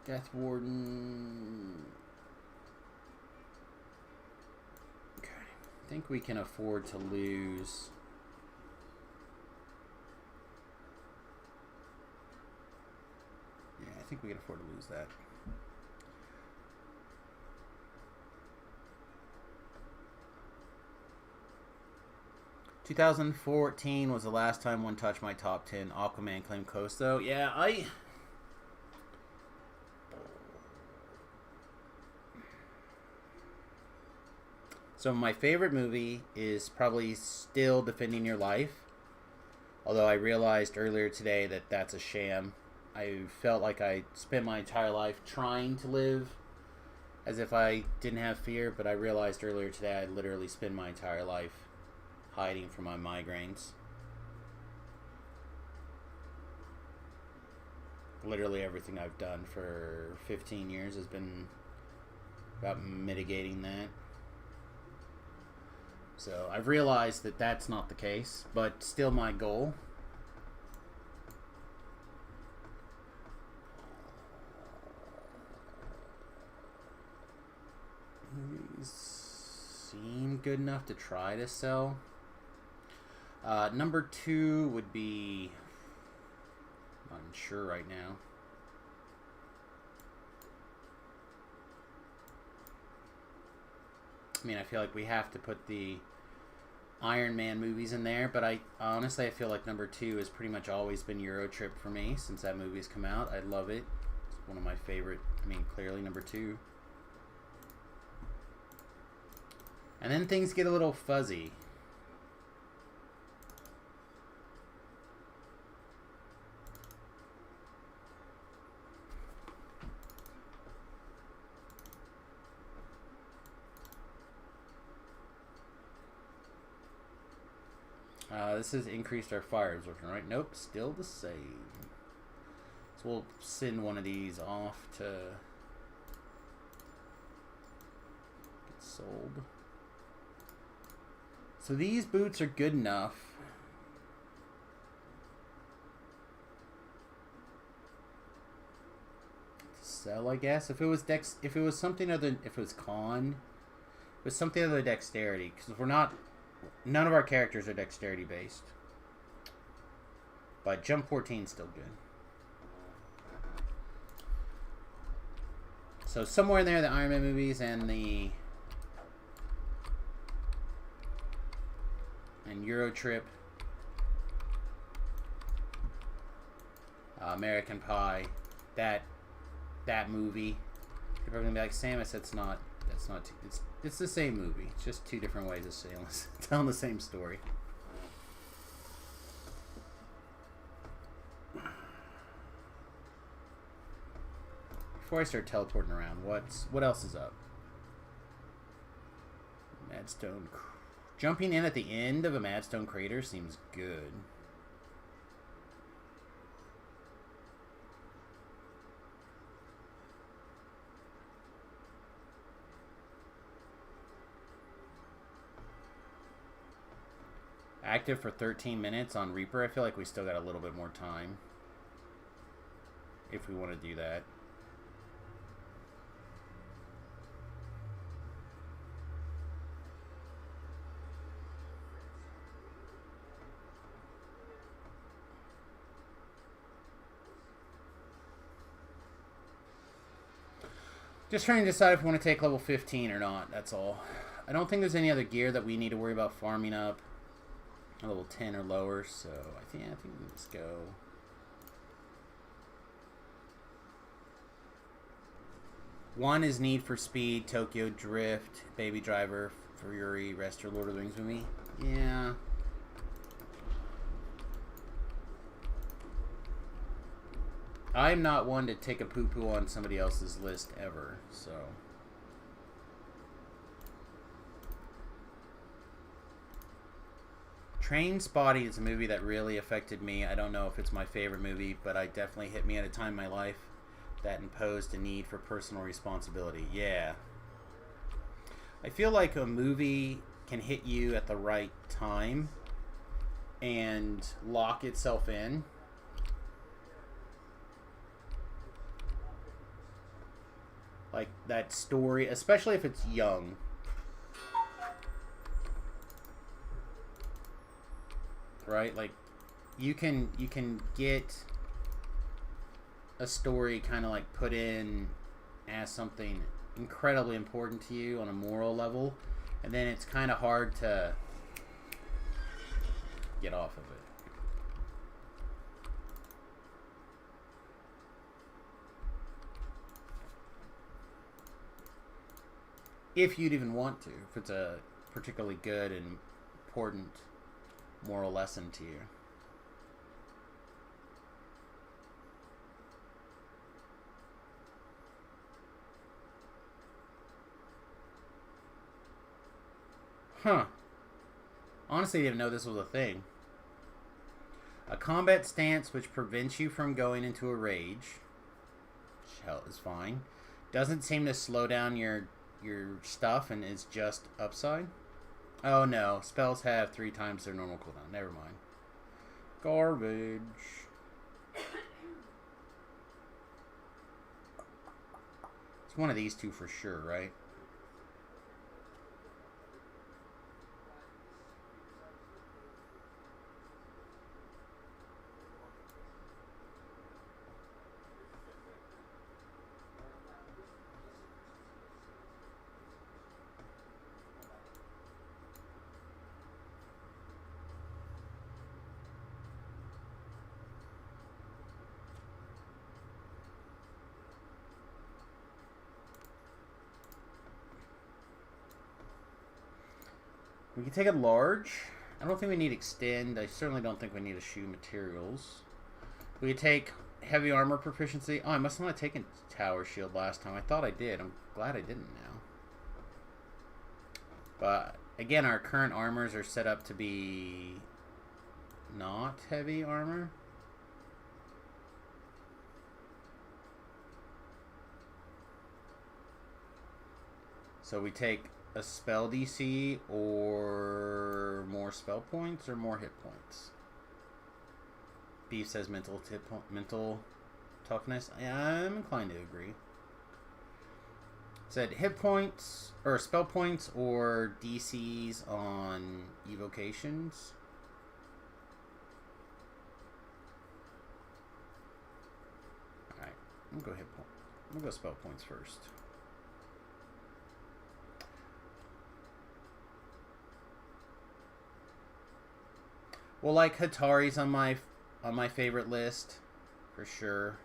Speaker 1: Death Warden. I think we can afford to lose. Yeah, I think we can afford to lose that. "2014 was the last time one touched my top 10. Aquaman claimed Costo." Yeah, So my favorite movie is probably still Defending Your Life. Although I realized earlier today that that's a sham. I felt like I spent my entire life trying to live as if I didn't have fear, but I realized earlier today I literally spent my entire life hiding from my migraines. Literally everything I've done for 15 years has been about mitigating that. So I've realized that that's not the case, but still my goal. These seem good enough to try to sell. Number 2 would be, I'm not sure right now. I mean, I feel like we have to put the Iron Man movies in there, but I honestly feel like number 2 has pretty much always been Eurotrip for me since that movie's come out. I love it. It's one of my favorite. I mean, clearly number 2. And then things get a little fuzzy. This has increased our fire absorption, right? Nope, still the same. Let's we'll send one of these off to get sold. So these boots are good enough. To sell, I guess. If it was something other than, if it was con, it was something other than dexterity, because we're not, none of our characters are dexterity based. But jump 14 is still good. So somewhere in there, the Iron Man movies and Euro Trip, American Pie, that movie. People are gonna be like, Samus, that's not. It's the same movie. It's just two different ways of telling the same story. Before I start teleporting around, what else is up? Madstone. Jumping in at the end of a Madstone crater seems good. Active for 13 minutes on Reaper. I feel like we still got a little bit more time if we want to do that. Just trying to decide if we want to take level 15 or not, that's all. I don't think there's any other gear that we need to worry about farming up. Level 10 or lower, so I think let's go. One is Need for Speed, Tokyo Drift, Baby Driver, Fury, Rest or Lord of the Rings movie. Yeah. I'm not one to take a poo-poo on somebody else's list ever, so. Trainspotting is a movie that really affected me. I don't know if it's my favorite movie, but it definitely hit me at a time in my life that imposed a need for personal responsibility. Yeah. I feel like a movie can hit you at the right time and lock itself in. Like that story, especially if it's young. Right? Like you can get a story kind of like put in as something incredibly important to you on a moral level, and then it's kind of hard to get off of it. If you'd even want to, if it's a particularly good and important moral lesson to you. Huh. Honestly, I didn't know this was a thing. A combat stance which prevents you from going into a rage, which is fine, doesn't seem to slow down your stuff and is just upside. Oh no, spells have 3 times their normal cooldown. Never mind. Garbage. It's one of these two for sure, right? We can take a large. I don't think we need extend. I certainly don't think we need eschew materials. We could take heavy armor proficiency. Oh, I must not have taken tower shield last time. I thought I did. I'm glad I didn't now. But again, our current armors are set up to be not heavy armor. So we take a spell DC or more spell points or more hit points. Beef says mental toughness. I'm inclined to agree. Said hit points or spell points or DCs on evocations. Alright, I'm gonna go hit point. I'm gonna go spell points first. Well, like Hatari's on my favorite list for sure.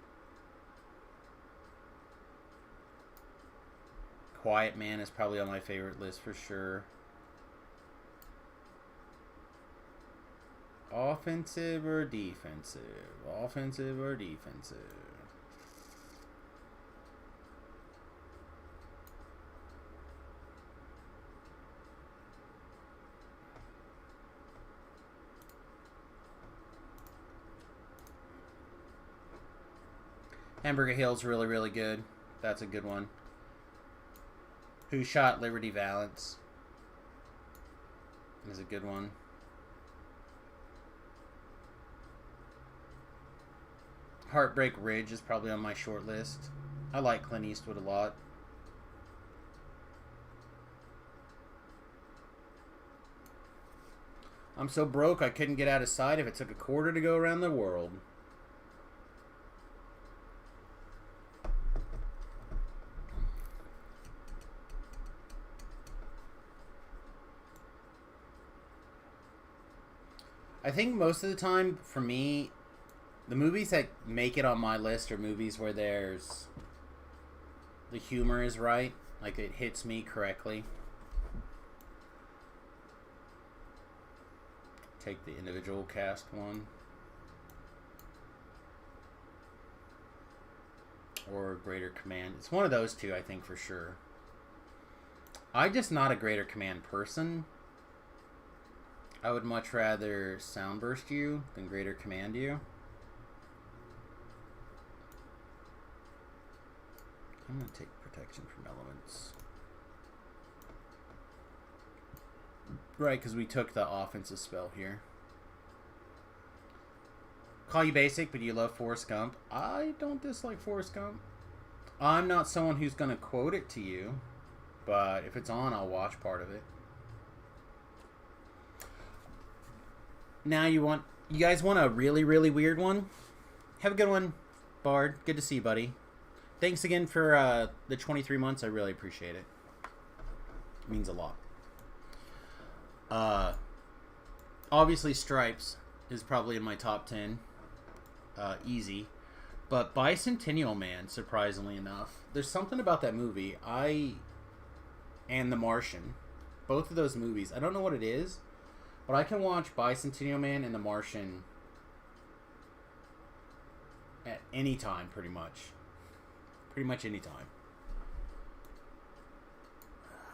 Speaker 1: Quiet Man is probably on my favorite list for sure. Offensive or defensive? Offensive or defensive? Hamburger Hill's really, really good. That's a good one. Who Shot Liberty Valance is a good one. Heartbreak Ridge is probably on my short list. I like Clint Eastwood a lot. I'm so broke I couldn't get out of sight if it took a quarter to go around the world. I think most of the time, for me, the movies that make it on my list are movies where there's... the humor is right. Like, it hits me correctly. Take the individual cast one. Or Greater Command. It's one of those two, I think, for sure. I'm just not a Greater Command person. I would much rather Soundburst you than Greater Command you. I'm going to take Protection from Elements. Right, because we took the offensive spell here. Call you basic, but you love Forrest Gump. I don't dislike Forrest Gump. I'm not someone who's going to quote it to you, but if it's on, I'll watch part of it. Now you guys want a really, really weird one? Have a good one, Bard. Good to see you, buddy. Thanks again for the 23 months. I really appreciate it. It means a lot. Obviously, Stripes is probably in my top 10. Easy. But Bicentennial Man, surprisingly enough. There's something about that movie. And The Martian. Both of those movies. I don't know what it is. But I can watch Bicentennial Man and The Martian at any time, pretty much. Pretty much any time.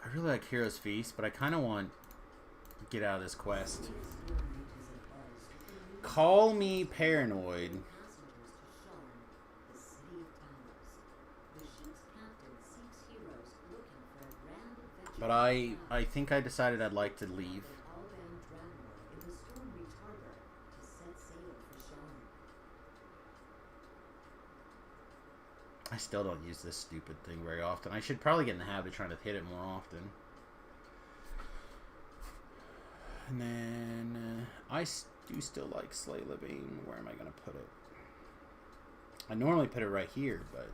Speaker 1: I really like Hero's Feast, but I kind of want to get out of this quest. Call me paranoid. But I think I decided I'd like to leave. I still don't use this stupid thing very often. I should probably get in the habit of trying to hit it more often. And then I do still like Slay Living. Where am I going to put it? I normally put it right here, but...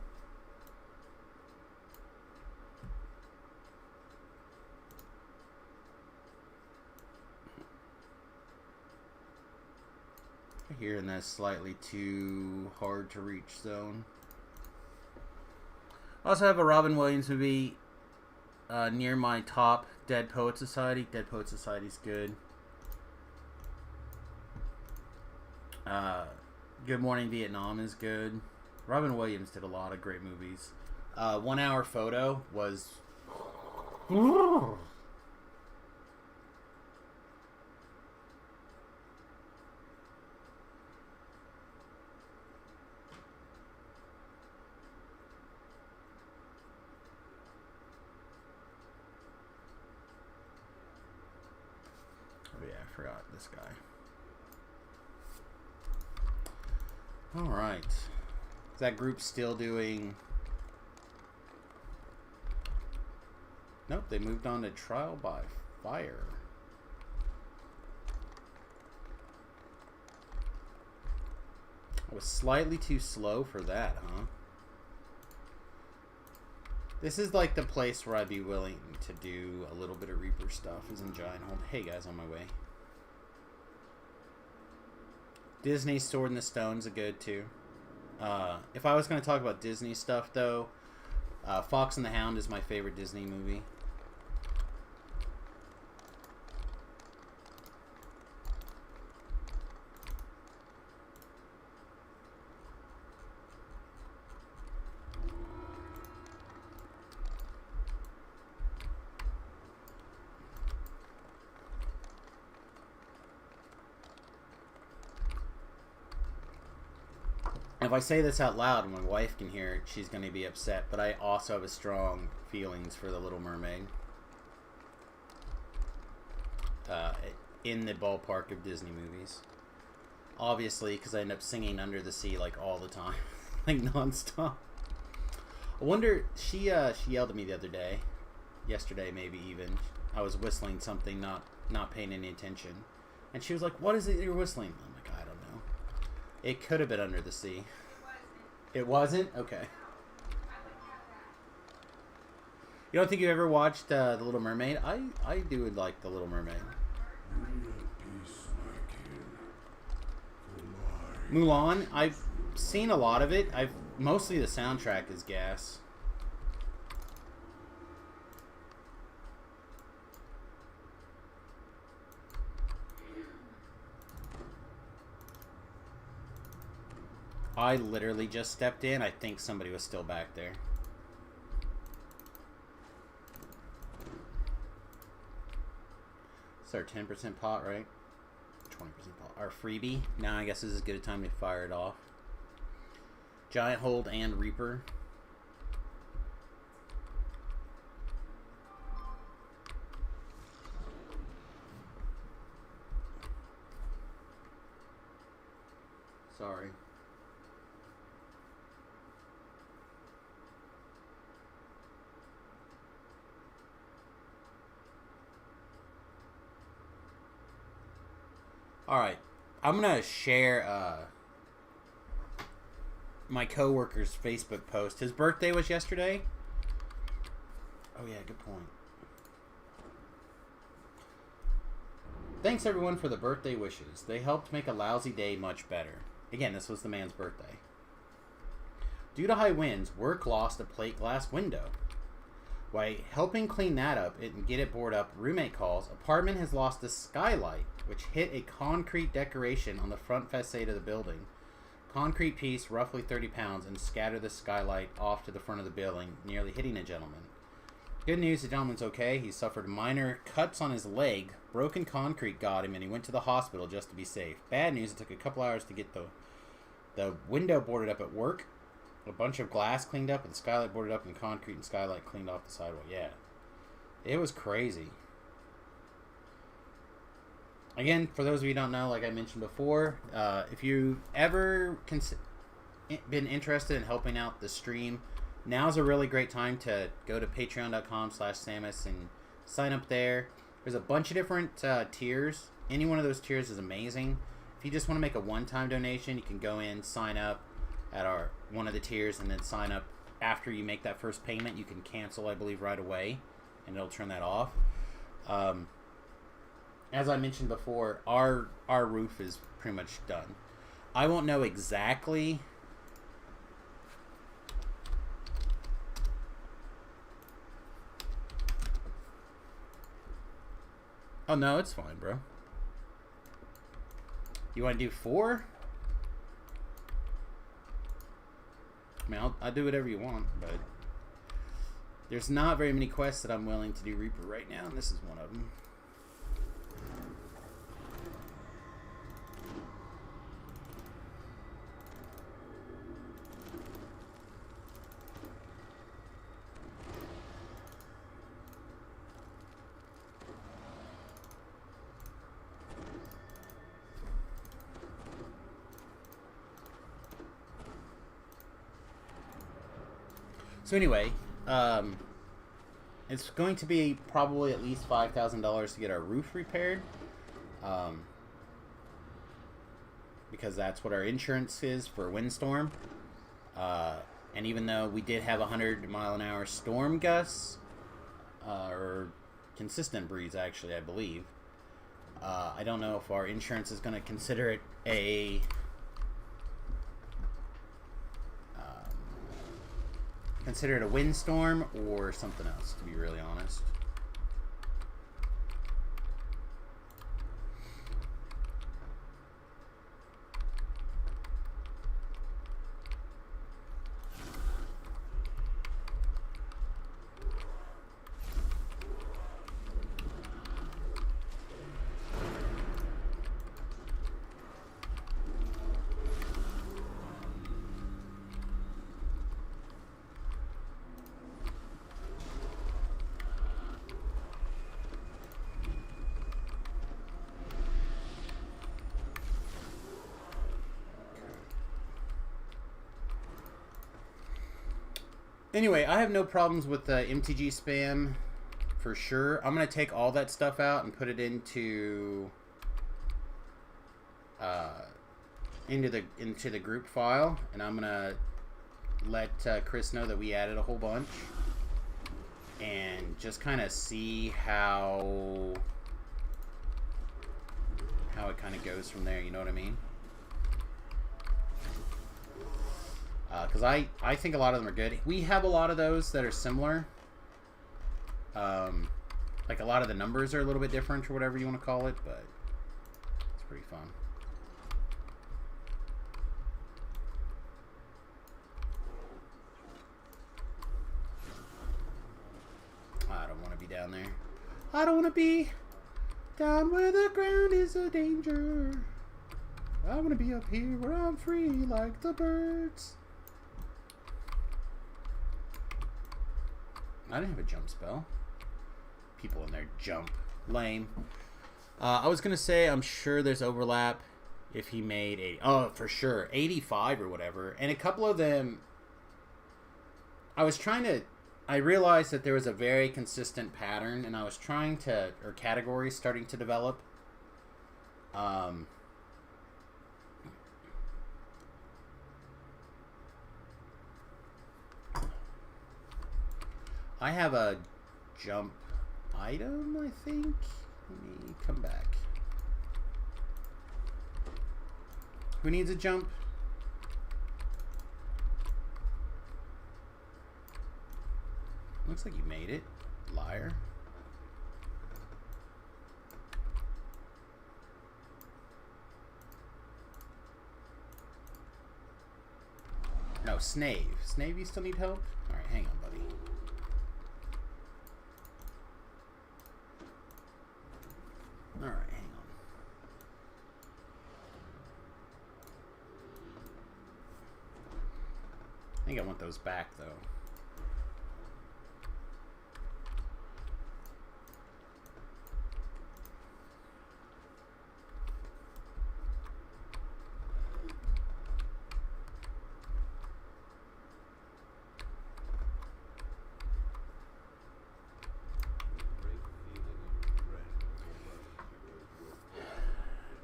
Speaker 1: here in that slightly too hard to reach zone. I also have a Robin Williams movie near my top, Dead Poet Society. Dead Poet Society's good. Good Morning Vietnam is good. Robin Williams did a lot of great movies. 1 Hour Photo was... I forgot this guy. Alright. Is that group still doing... Nope, they moved on to trial by fire. I was slightly too slow for that, huh? This is like the place where I'd be willing to do a little bit of Reaper stuff, is in Giant Hold. Hey guys, on my way. Disney Sword in the Stone's a good too. If I was going to talk about Disney stuff though, Fox and the Hound is my favorite Disney movie. If I say this out loud and my wife can hear it, she's going to be upset. But I also have a strong feelings for The Little Mermaid. In the ballpark of Disney movies. Obviously, because I end up singing Under the Sea like all the time. Like nonstop. I wonder, she yelled at me the other day. Yesterday maybe even. I was whistling something, not paying any attention. And she was like, what is it you're whistling? I'm like, I don't know. It could have been Under the Sea. It wasn't? Okay. You don't think you ever watched The Little Mermaid? I do like The Little Mermaid. Mulan, I've seen a lot of it. Mostly the soundtrack is gas. I literally just stepped in. I think somebody was still back there. It's our 10% pot, right? 20% pot. Our freebie. Now I guess this is as good a time to fire it off. Giant Hold and Reaper. Sorry. Alright, I'm going to share my coworker's Facebook post. His birthday was yesterday. Oh yeah, good point. Thanks everyone for the birthday wishes. They helped make a lousy day much better. Again, this was the man's birthday. Due to high winds, work lost a plate glass window. While helping clean that up and get it boarded up, roommate calls, apartment has lost a skylight, which hit a concrete decoration on the front facade of the building. Concrete piece, roughly 30 pounds, and scattered the skylight off to the front of the building, nearly hitting a gentleman. Good news, the gentleman's okay. He suffered minor cuts on his leg. Broken concrete got him, and he went to the hospital just to be safe. Bad news, it took a couple hours to get the window boarded up at work. A bunch of glass cleaned up, and the skylight boarded up, and concrete and skylight cleaned off the sidewalk. Yeah. It was crazy. Again, for those of you who don't know, like I mentioned before, if you've ever been interested in helping out the stream, now's a really great time to go to patreon.com/Samus and sign up there. There's a bunch of different tiers. Any one of those tiers is amazing. If you just want to make a one-time donation, you can go in, sign up at one of the tiers, and then sign up after you make that first payment. You can cancel, I believe, right away, and it'll turn that off. As I mentioned before, our roof is pretty much done. I won't know exactly. Oh no, it's fine, bro. You want to do 4? I mean, I'll do whatever you want, but there's not very many quests that I'm willing to do Reaper right now, and this is one of them. So anyway, it's going to be probably at least $5,000 to get our roof repaired. Because that's what our insurance is for a windstorm. And even though we did have 100-mile-an-hour storm gusts, or consistent breeze, actually, I believe, I don't know if our insurance is going to consider it a windstorm or something else, to be really honest. Anyway, I have no problems with the MTG spam, for sure. I'm gonna take all that stuff out and put it into the group file, and I'm gonna let Chris know that we added a whole bunch, and just kind of see how it kind of goes from there. You know what I mean? Because I think a lot of them are good. We have a lot of those that are similar. Like a lot of the numbers are a little bit different or whatever you want to call it, but it's pretty fun. I don't want to be down there. I don't want to be down where the ground is a danger. I want to be up here where I'm free like the birds. I didn't have a jump spell. People in there jump. Lame. I was going to say, I'm sure there's overlap if he made 80. Oh, for sure. 85 or whatever. And a couple of them, I realized that there was a very consistent pattern, and I was trying to, or categories starting to develop. I have a jump item, I think. Let me come back. Who needs a jump? Looks like you made it, liar. No, Snave. Snave, you still need help? Alright, hang on, buddy. Alright, hang on. I think I want those back, though.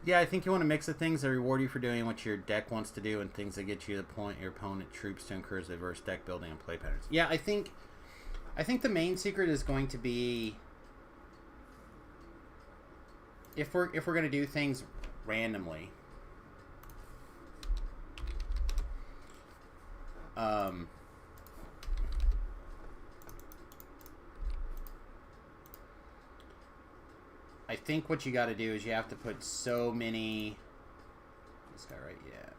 Speaker 1: Yeah, I think you want to mix the things that reward you for doing what your deck wants to do and things that get you the point your opponent troops to encourage diverse deck building and play patterns. Yeah, I think the main secret is going to be if we're going to do things randomly. I think what you got to do is you have to put so many. This guy right, yeah.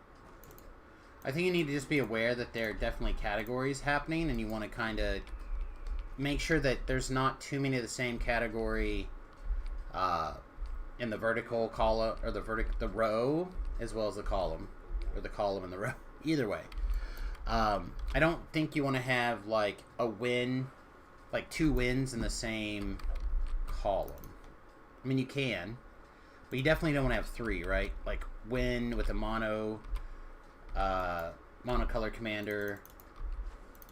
Speaker 1: I think you need to just be aware that there are definitely categories happening, and you want to kind of make sure that there's not too many of the same category in the vertical column or the row as well as the column, or the column and the row. Either way, I don't think you want to have like a win, like 2 wins in the same column. I mean, you can, but you definitely don't want to have 3, right? Like, win with a monocolor commander,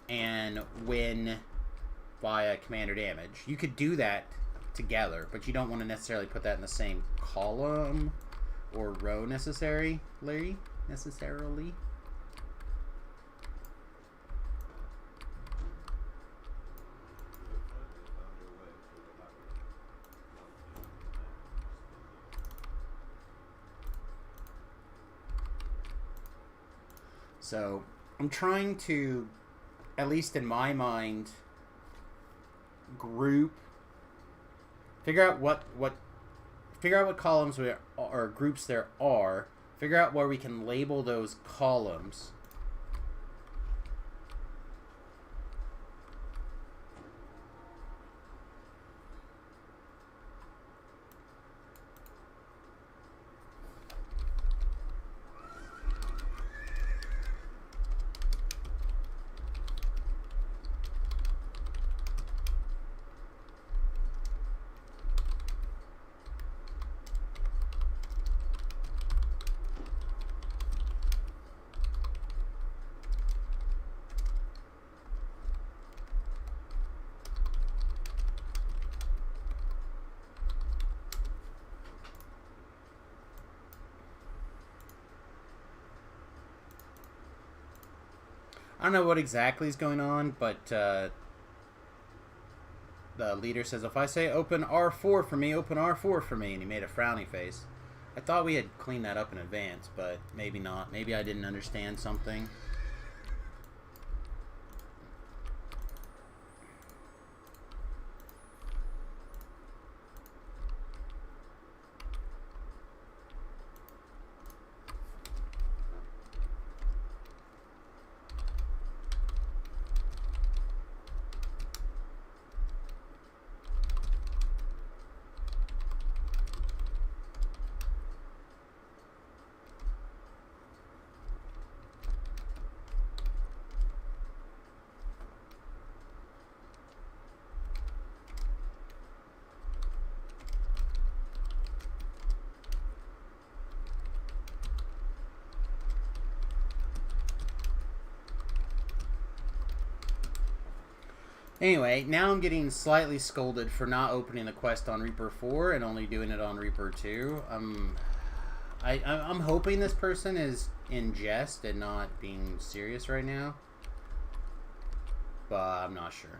Speaker 1: and win via commander damage. You could do that together, but you don't want to necessarily put that in the same column or row necessarily. So I'm trying to, at least in my mind, figure out what columns or groups there are, figure out where we can label those columns. I don't know what exactly is going on, but the leader says, if I say open R4 for me, open R4 for me, and he made a frowny face. I thought we had cleaned that up in advance, but maybe not. Maybe I didn't understand something. Anyway, now I'm getting slightly scolded for not opening the quest on Reaper 4 and only doing it on Reaper 2. I'm hoping this person is in jest and not being serious right now, but I'm not sure.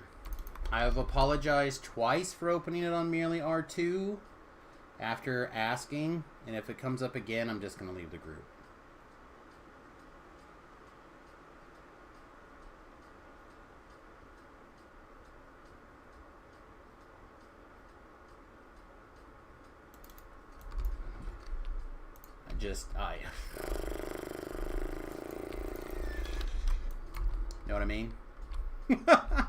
Speaker 1: I have apologized twice for opening it on merely R2 after asking, and if it comes up again, I'm just going to leave the group. Know what I mean? I don't have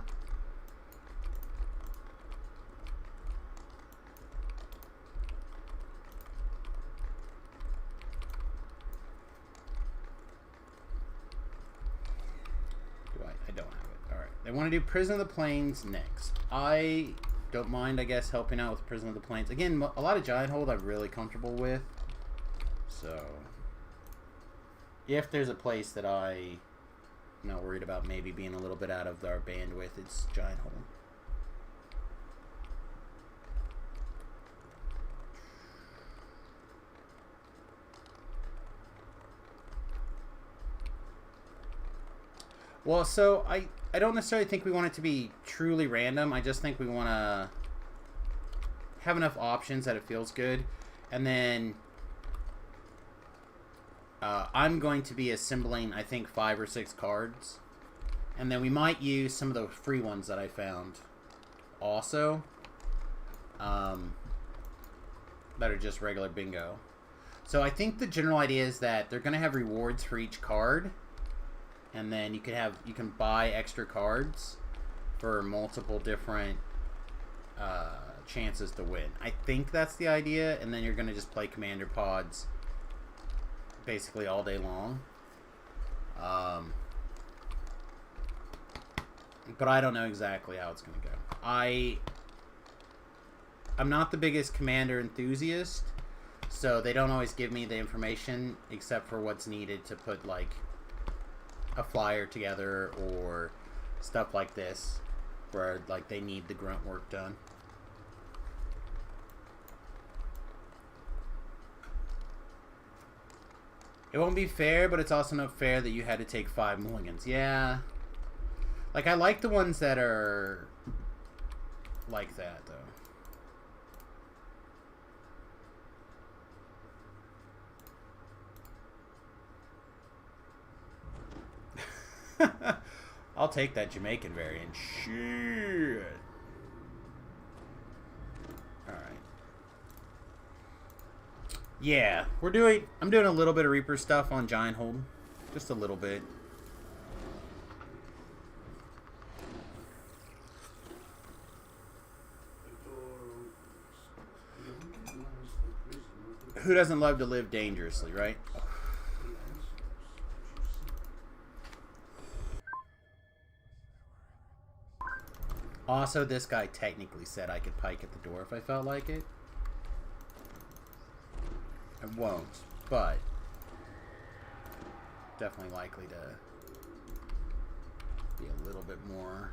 Speaker 1: it. Alright. They want to do Prison of the Plains next. I don't mind, I guess, helping out with Prison of the Plains. Again, a lot of Giant Hold I'm really comfortable with. So, if there's a place that I'm not worried about maybe being a little bit out of our bandwidth, it's Giant Hold. Well, so I don't necessarily think we want it to be truly random. I just think we want to have enough options that it feels good. And then I'm going to be assembling, I think, 5 or 6 cards. And then we might use some of the free ones that I found also. That are just regular bingo. So I think the general idea is that they're going to have rewards for each card. And then you can buy extra cards for multiple different chances to win. I think that's the idea. And then you're going to just play commander pods basically all day long. But I don't know exactly how it's going to go. I'm not the biggest commander enthusiast, so they don't always give me the information except for what's needed to put like a flyer together or stuff like this, where like they need the grunt work done. It won't be fair, but it's also not fair that you had to take 5 mulligans. Yeah. Like, I like the ones that are like that, though. I'll take that Jamaican variant. Shit. Alright. Yeah, I'm doing a little bit of Reaper stuff on Giant Hold. Just a little bit. Who doesn't love to live dangerously, right? Also, this guy technically said I could pike at the door if I felt like it. I won't, but definitely likely to be a little bit more.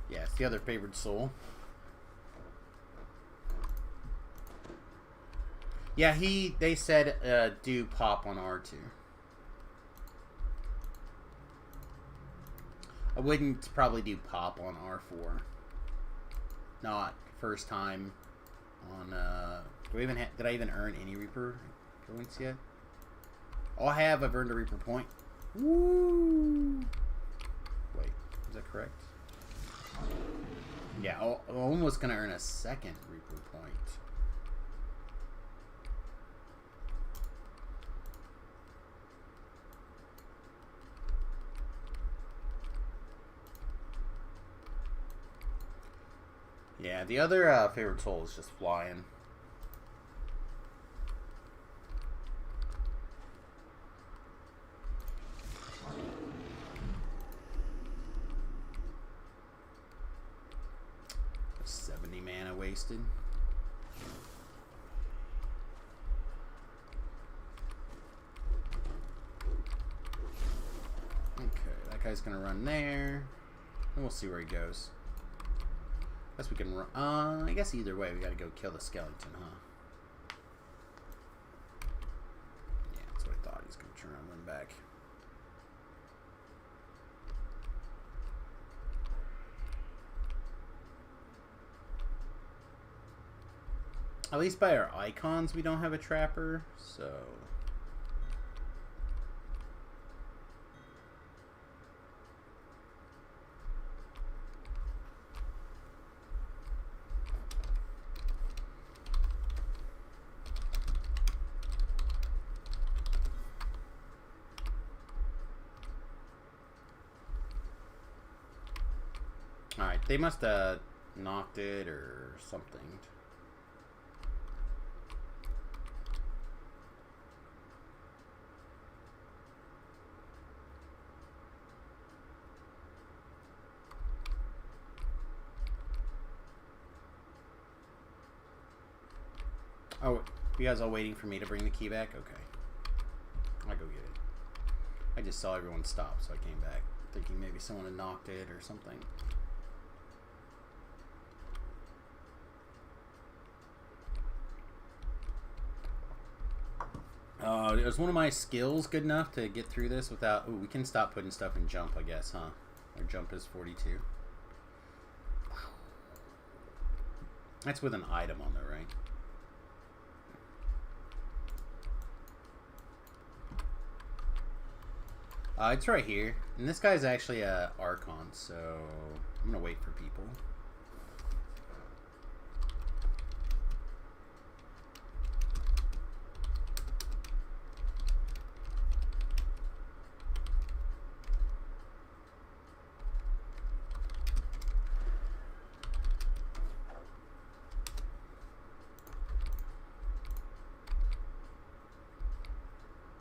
Speaker 1: Yeah, it's the other favored soul. Yeah, they said do pop on R2. I wouldn't probably do pop on R4. Not first time on did I even earn any Reaper points yet? Oh, I've earned a Reaper point. Woo! Wait, is that correct? Yeah, I'm almost gonna earn a second Reaper point. Yeah, the other favorite soul is just flying. Wasted. Okay, that guy's gonna run there, and we'll see where he goes. Guess we can run. I guess either way, we gotta go kill the skeleton, huh? Yeah, that's what I thought. He's gonna turn around and run back. At least by our icons, we don't have a trapper, so... Alright, they must have knocked it or something. Oh, you guys all waiting for me to bring the key back? Okay. I'll go get it. I just saw everyone stop, so I came back, thinking maybe someone had knocked it or something. Is one of my skills good enough to get through this without... Ooh, we can stop putting stuff in jump, I guess, huh? Our jump is 42. That's with an item on there, right? It's right here. And this guy's actually a Archon, so I'm going to wait for people.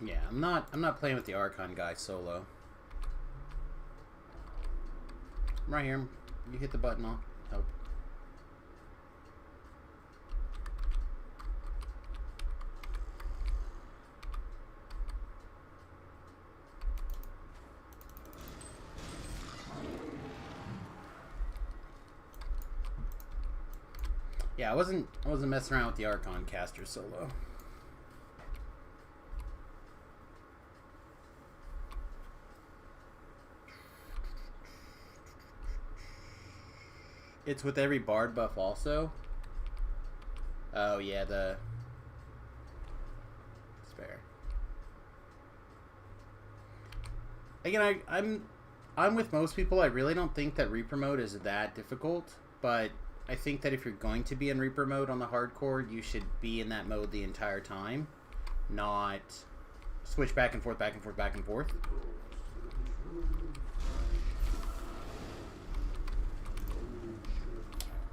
Speaker 1: Yeah, I'm not playing with the Archon guy solo. I'm right here. You hit the button, I'll help. Yeah, I wasn't messing around with the Archon caster solo. It's with every bard buff also. Oh yeah, it's fair. Again, I'm with most people. I really don't think that Reaper mode is that difficult, but I think that if you're going to be in Reaper mode on the hardcore, you should be in that mode the entire time, not switch back and forth, back and forth, back and forth.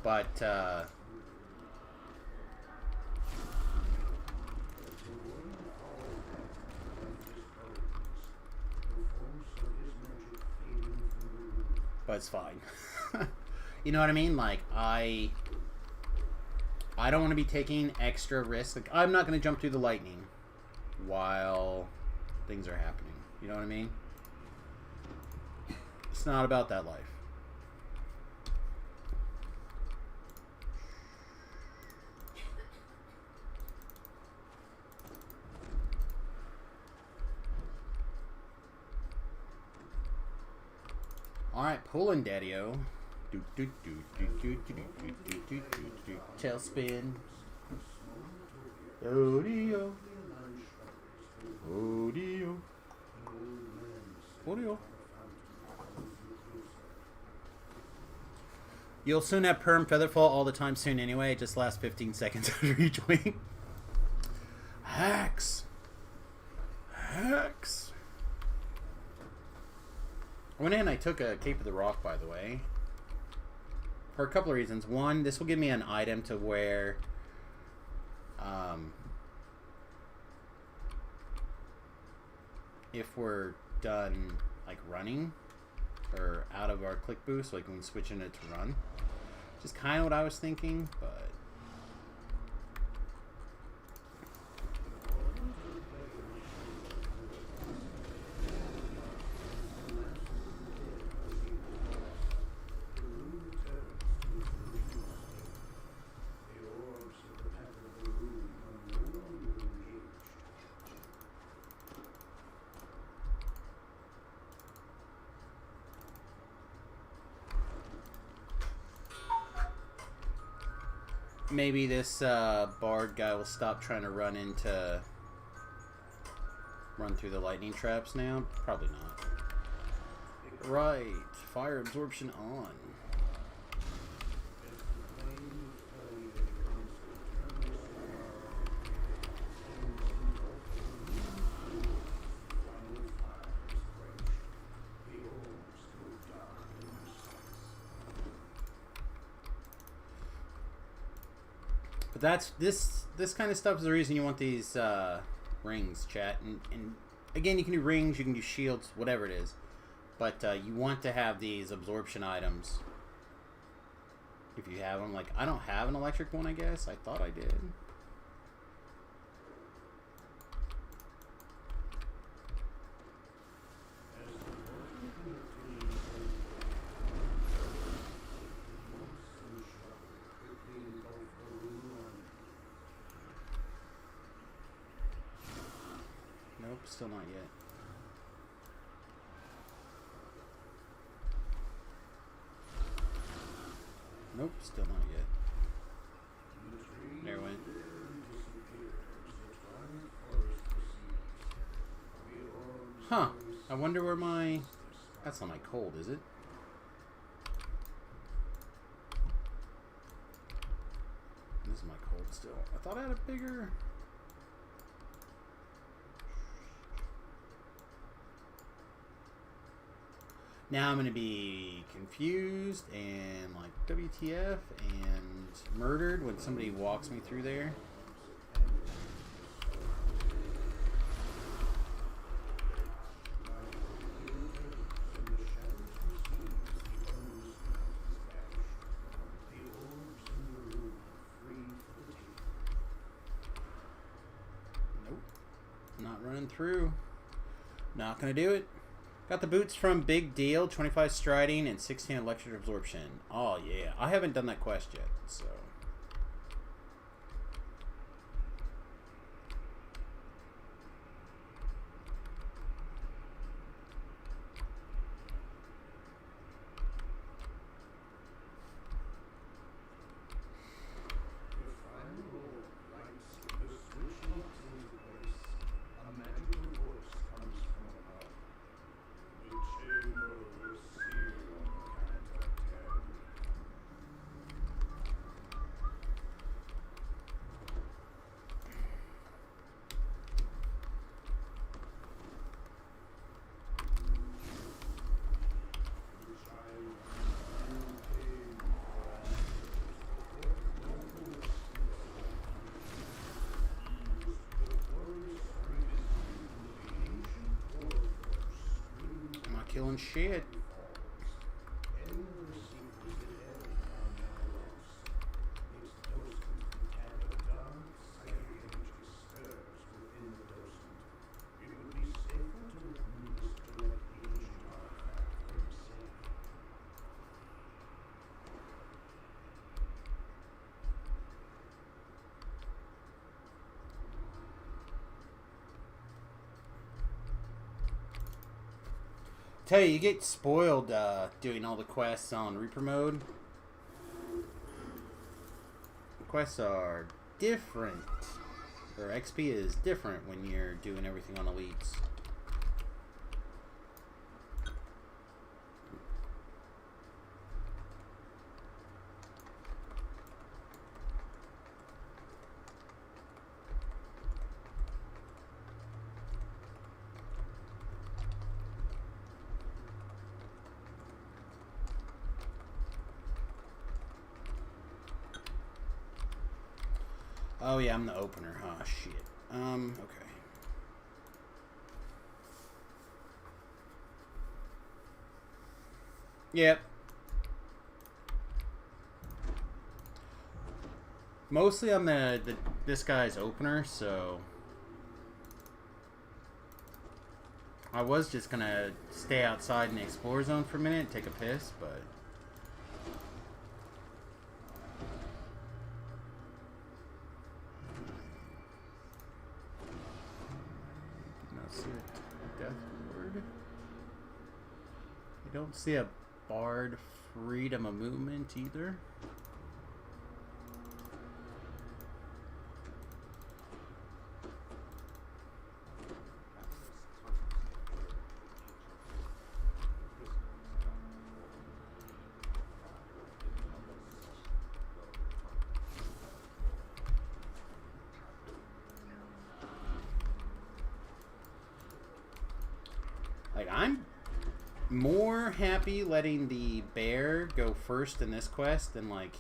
Speaker 1: But it's fine. You know what I mean? Like, I don't want to be taking extra risks. Like, I'm not going to jump through the lightning while things are happening. You know what I mean? It's not about that life. Alright, pulling Daddy-O. Tailspin. Odio. Odio. Odio. You'll soon have perm featherfall all the time soon anyway. It just lasts 15 seconds after each wing. Hacks. Hacks. I went in and I took a Cape of the Rock, by the way. For a couple of reasons. One, this will give me an item to where if we're done like running or out of our click boost, like we can switch in it to run. Which is kind of what I was thinking, but maybe this bard guy will stop trying to run through the lightning traps now. Probably not. Right, fire absorption on. But that's this kind of stuff is the reason you want these rings, chat. And again, you can do rings, you can do shields, whatever it is. But you want to have these absorption items if you have them. Like, I don't have an electric one, I guess. I thought I did. Nope, still not yet. Nope, still not yet. There it went. Huh. I wonder where my... That's not my cold, is it? This is my cold still. I thought I had a bigger... Now I'm going to be confused and like WTF and murdered when somebody walks me through there. Nope. Not running through. Not going to do it. Got the boots from Big Deal, 25 striding and 16 electric absorption. Oh yeah, I haven't done that quest yet, so killing shit. Tell you get spoiled doing all the quests on Reaper mode. The quests are different, or XP is different when you're doing everything on elites. Oh yeah, I'm the opener. Oh shit. Okay. Yep. Mostly I'm this guy's opener, so I was just gonna stay outside in the Explorer Zone for a minute and take a piss, but I don't see a barred freedom of movement either. Like, I'm more happy letting the bear go first in this quest than like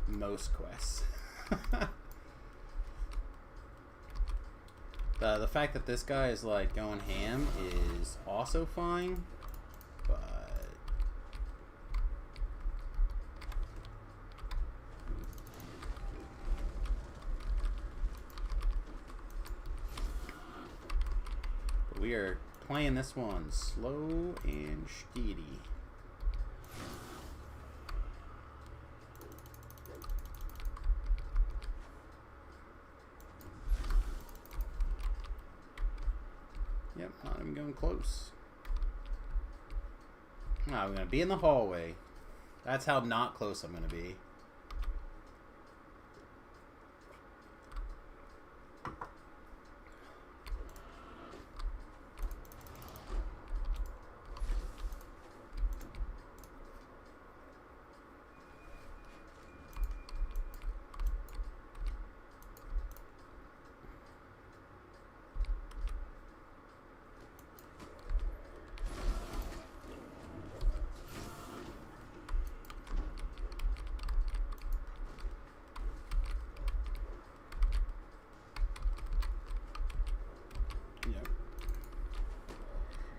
Speaker 1: most quests. The fact that this guy is like going ham is also fine, but we are playing this one slow and steady. Yep, not even going close. No, I'm going to be in the hallway. That's how not close I'm going to be.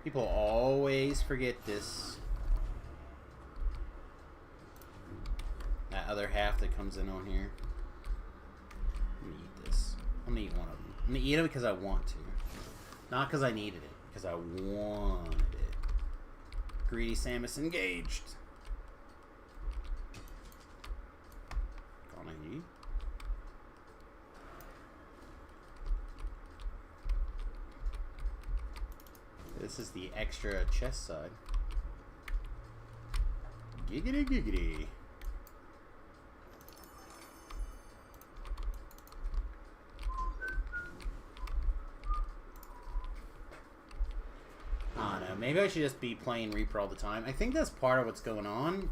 Speaker 1: People always forget this. That other half that comes in on here. I'm gonna eat this. I'm gonna eat one of them. I'm gonna eat it because I want to. Not because I needed it. Because I wanted it. Greedy Samus engaged. Gonna eat. This is the extra chest side. Giggity giggity. I don't know. Maybe I should just be playing Reaper all the time. I think that's part of what's going on.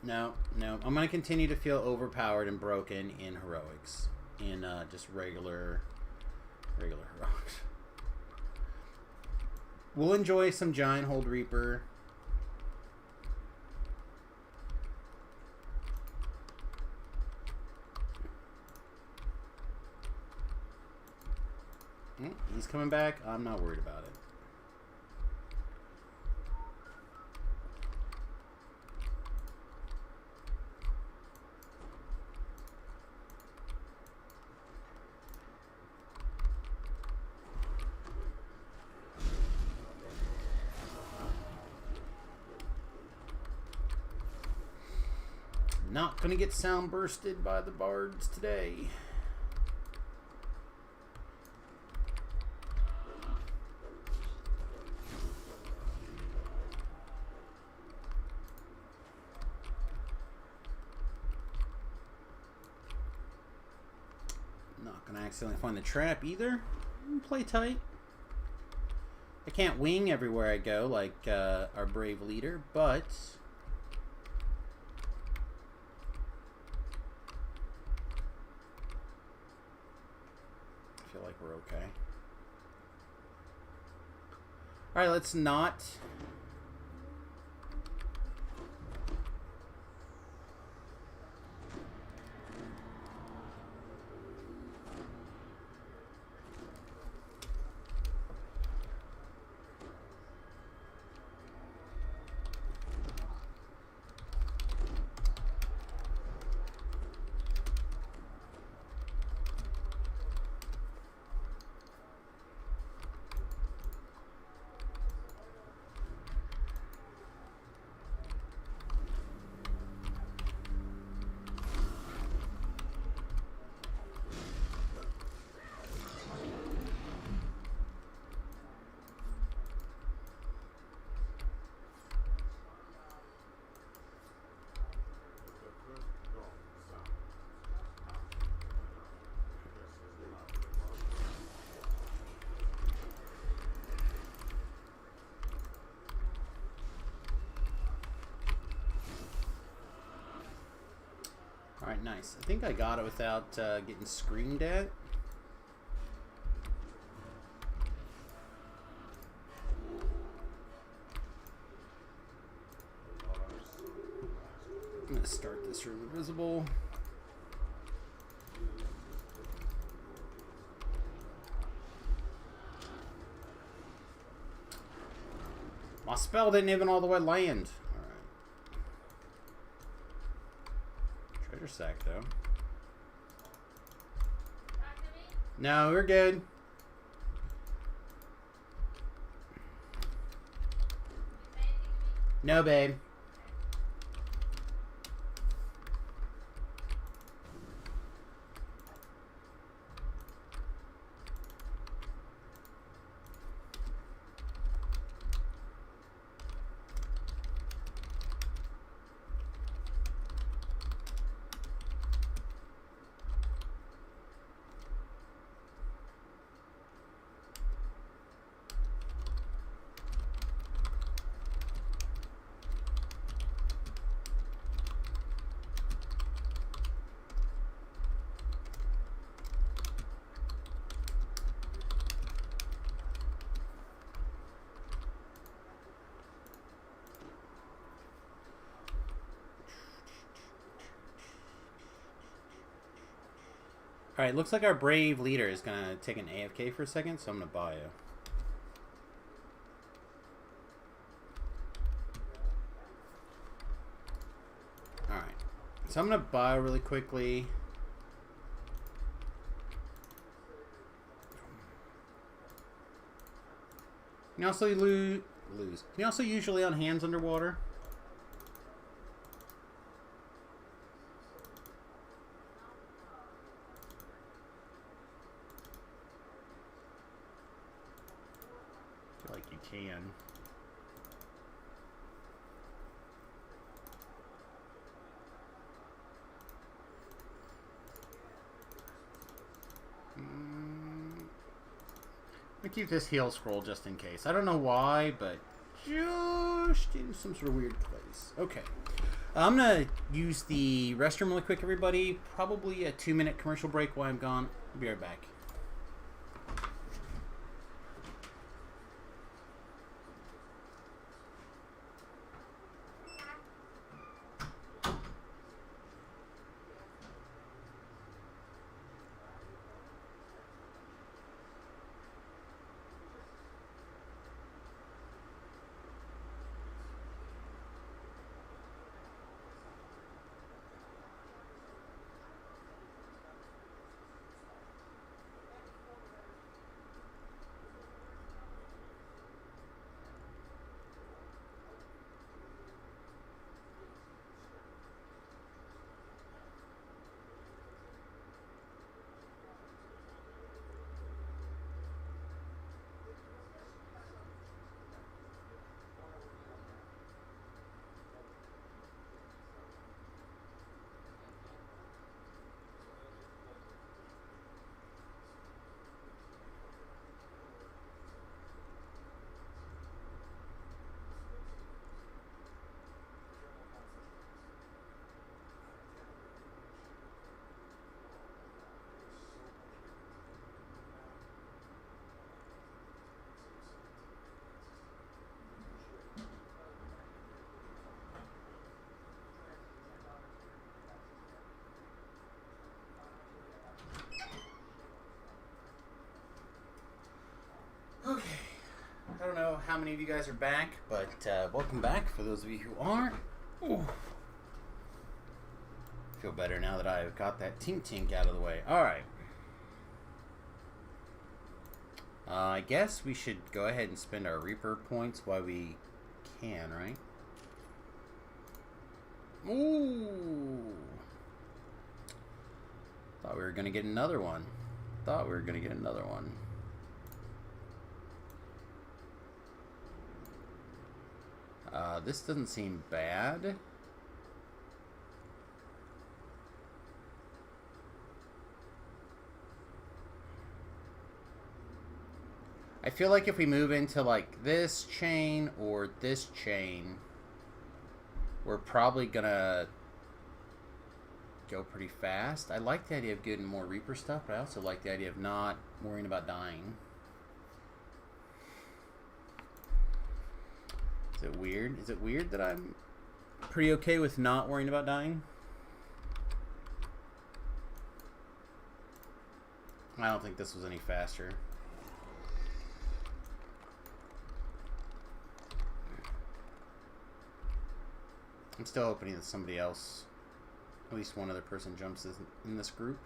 Speaker 1: No. I'm going to continue to feel overpowered and broken in heroics. In just regular heroics. We'll enjoy some Giant Hold Reaper. He's coming back. I'm not worried about it. Not gonna get sound bursted by the bards today. Not gonna accidentally find the trap either. Play tight. I can't wing everywhere I go like our brave leader, but I feel like we're okay. All right, let's not. Alright, nice. I think I got it without getting screamed at. I'm going to start this room invisible. My spell didn't even all the way land. Treasure sack, though. No, we're good. No, babe. Alright, looks like our brave leader is going to take an AFK for a second, so I'm going to buy you. Alright, so I'm going to buy really quickly. You can also lose. You can also usually on hands underwater. Like you can. I keep this heal scroll just in case. I don't know why, but just in some sort of weird place. Okay. I'm going to use the restroom really quick, everybody. Probably a 2-minute commercial break while I'm gone. I'll be right back. I don't know how many of you guys are back, but welcome back for those of you who aren't. Ooh. Feel better now that I've got that tink out of the way. Alright. I guess we should go ahead and spend our Reaper points while we can, right? Ooh. Thought we were going to get another one. This doesn't seem bad. I feel like if we move into like this chain or this chain, we're probably gonna go pretty fast. I like the idea of getting more Reaper stuff, but I also like the idea of not worrying about dying. Is it weird? Is it weird that I'm pretty okay with not worrying about dying? I don't think this was any faster. I'm still hoping that somebody else, at least one other person, jumps in this group.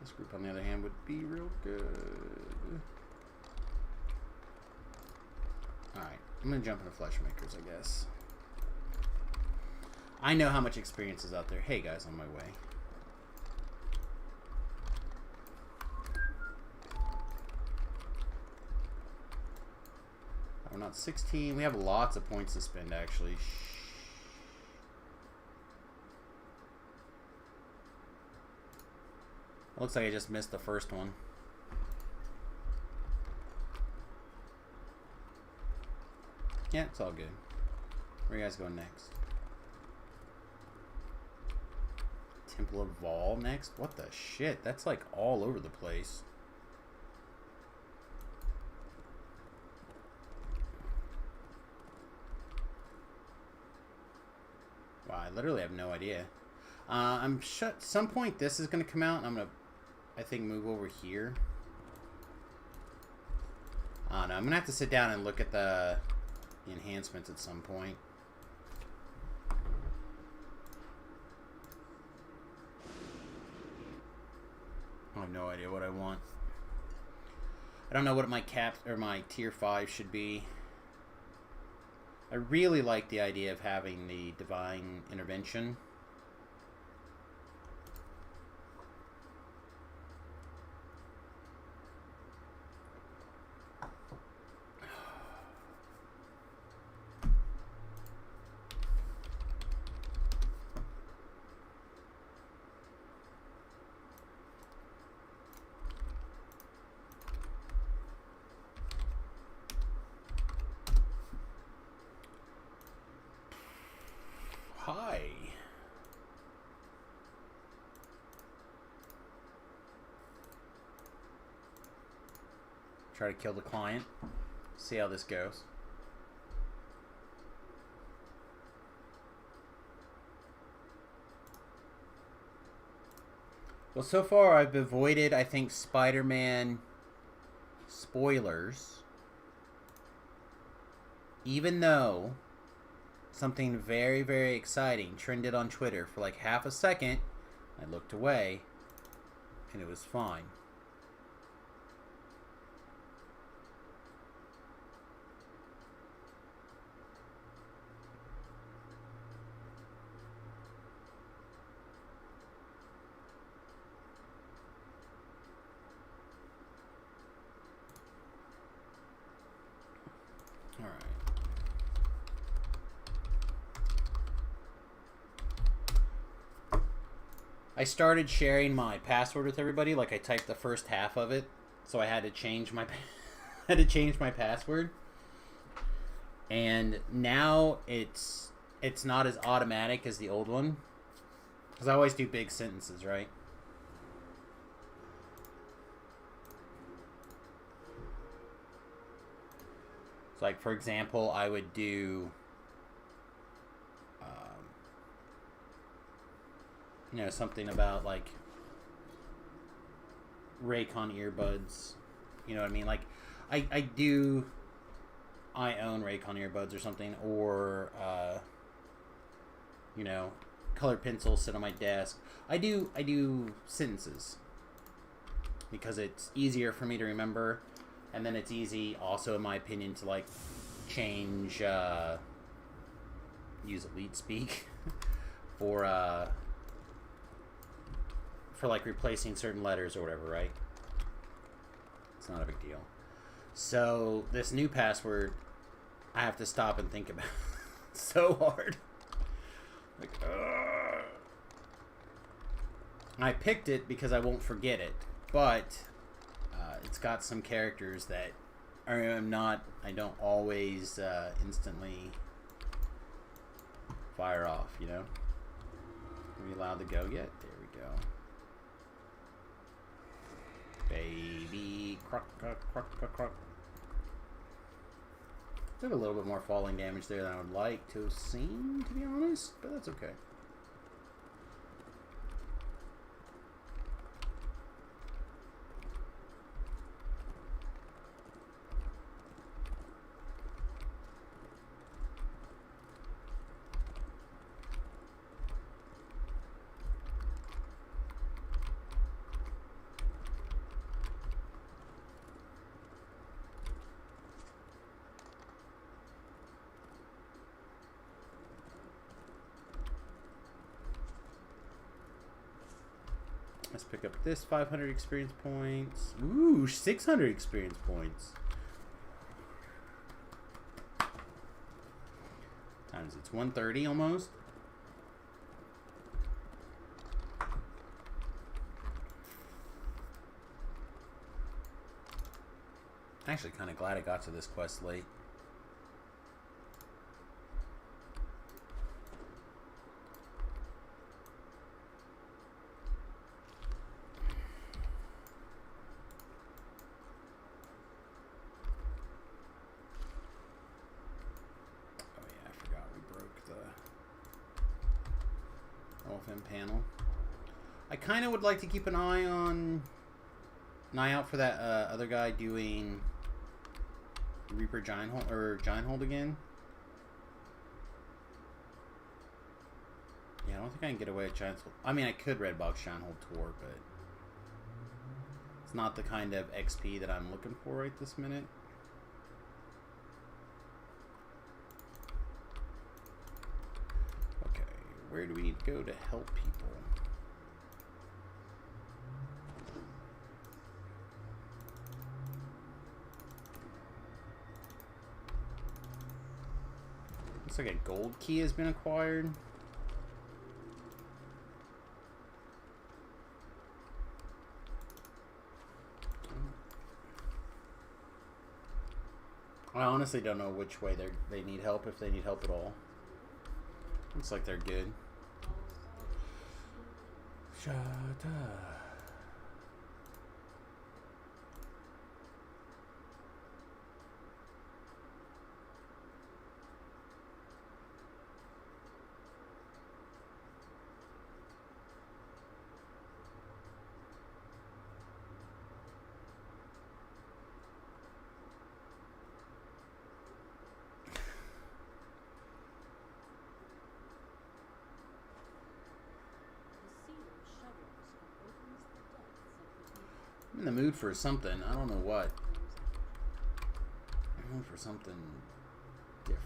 Speaker 1: This group, on the other hand, would be real good. Alright, I'm going to jump into Flesh Makers, I guess. I know how much experience is out there. Hey guys, on my way. We're not 16. We have lots of points to spend, actually. Looks like I just missed the first one. Yeah, it's all good. Where are you guys going next? Temple of Vol next? What the shit? That's like all over the place. Wow, I literally have no idea. I'm sure at some point this is going to come out, and I'm going to, I think, move over here. I don't know. I'm going to have to sit down and look at the enhancements at some point. I have no idea what I want. I don't know what my cap or my tier 5 should be. I really like the idea of having the divine intervention. Hi. Try to kill the client. See how this goes. Well, so far I've avoided, I think, Spider-Man spoilers. Even though something very, very exciting trended on Twitter for like half a second. I looked away, and it was fine. All right. I started sharing my password with everybody. Like, I typed the first half of it, so I had to change my password. And now it's not as automatic as the old one, because I always do big sentences, right? So, like, for example, I would do, you know, something about, like, Raycon earbuds. You know what I mean? Like, I own Raycon earbuds or something, or you know, colored pencils sit on my desk. I do sentences because it's easier for me to remember, and then it's easy also, in my opinion, to like change use elite speak for like replacing certain letters or whatever, right? It's not a big deal. So this new password, I have to stop and think about so hard. Like, I picked it because I won't forget it, but it's got some characters that I don't always instantly fire off, you know? Are we allowed to go yet? There we go. Baby croc, croc, croc, croc, croc. Took a little bit more falling damage there than I would like to have seen, to be honest, but that's okay. Let's pick up this 500 experience points. Ooh, 600 experience points. Times it's 130 almost. Actually, kind of glad I got to this quest late. Panel. I kind of would like to keep an eye out for that other guy doing Reaper Giant Hold again. Yeah, I don't think I can get away with Giant Hold. I mean, I could Redbox Giant Hold Tour, but it's not the kind of XP that I'm looking for right this minute. Where do we need to go to help people? Looks like a gold key has been acquired. I honestly don't know which way they need help, if they need help at all. Looks like they're good. Shut up. I'm in the mood for something. I don't know what. I'm in the mood for something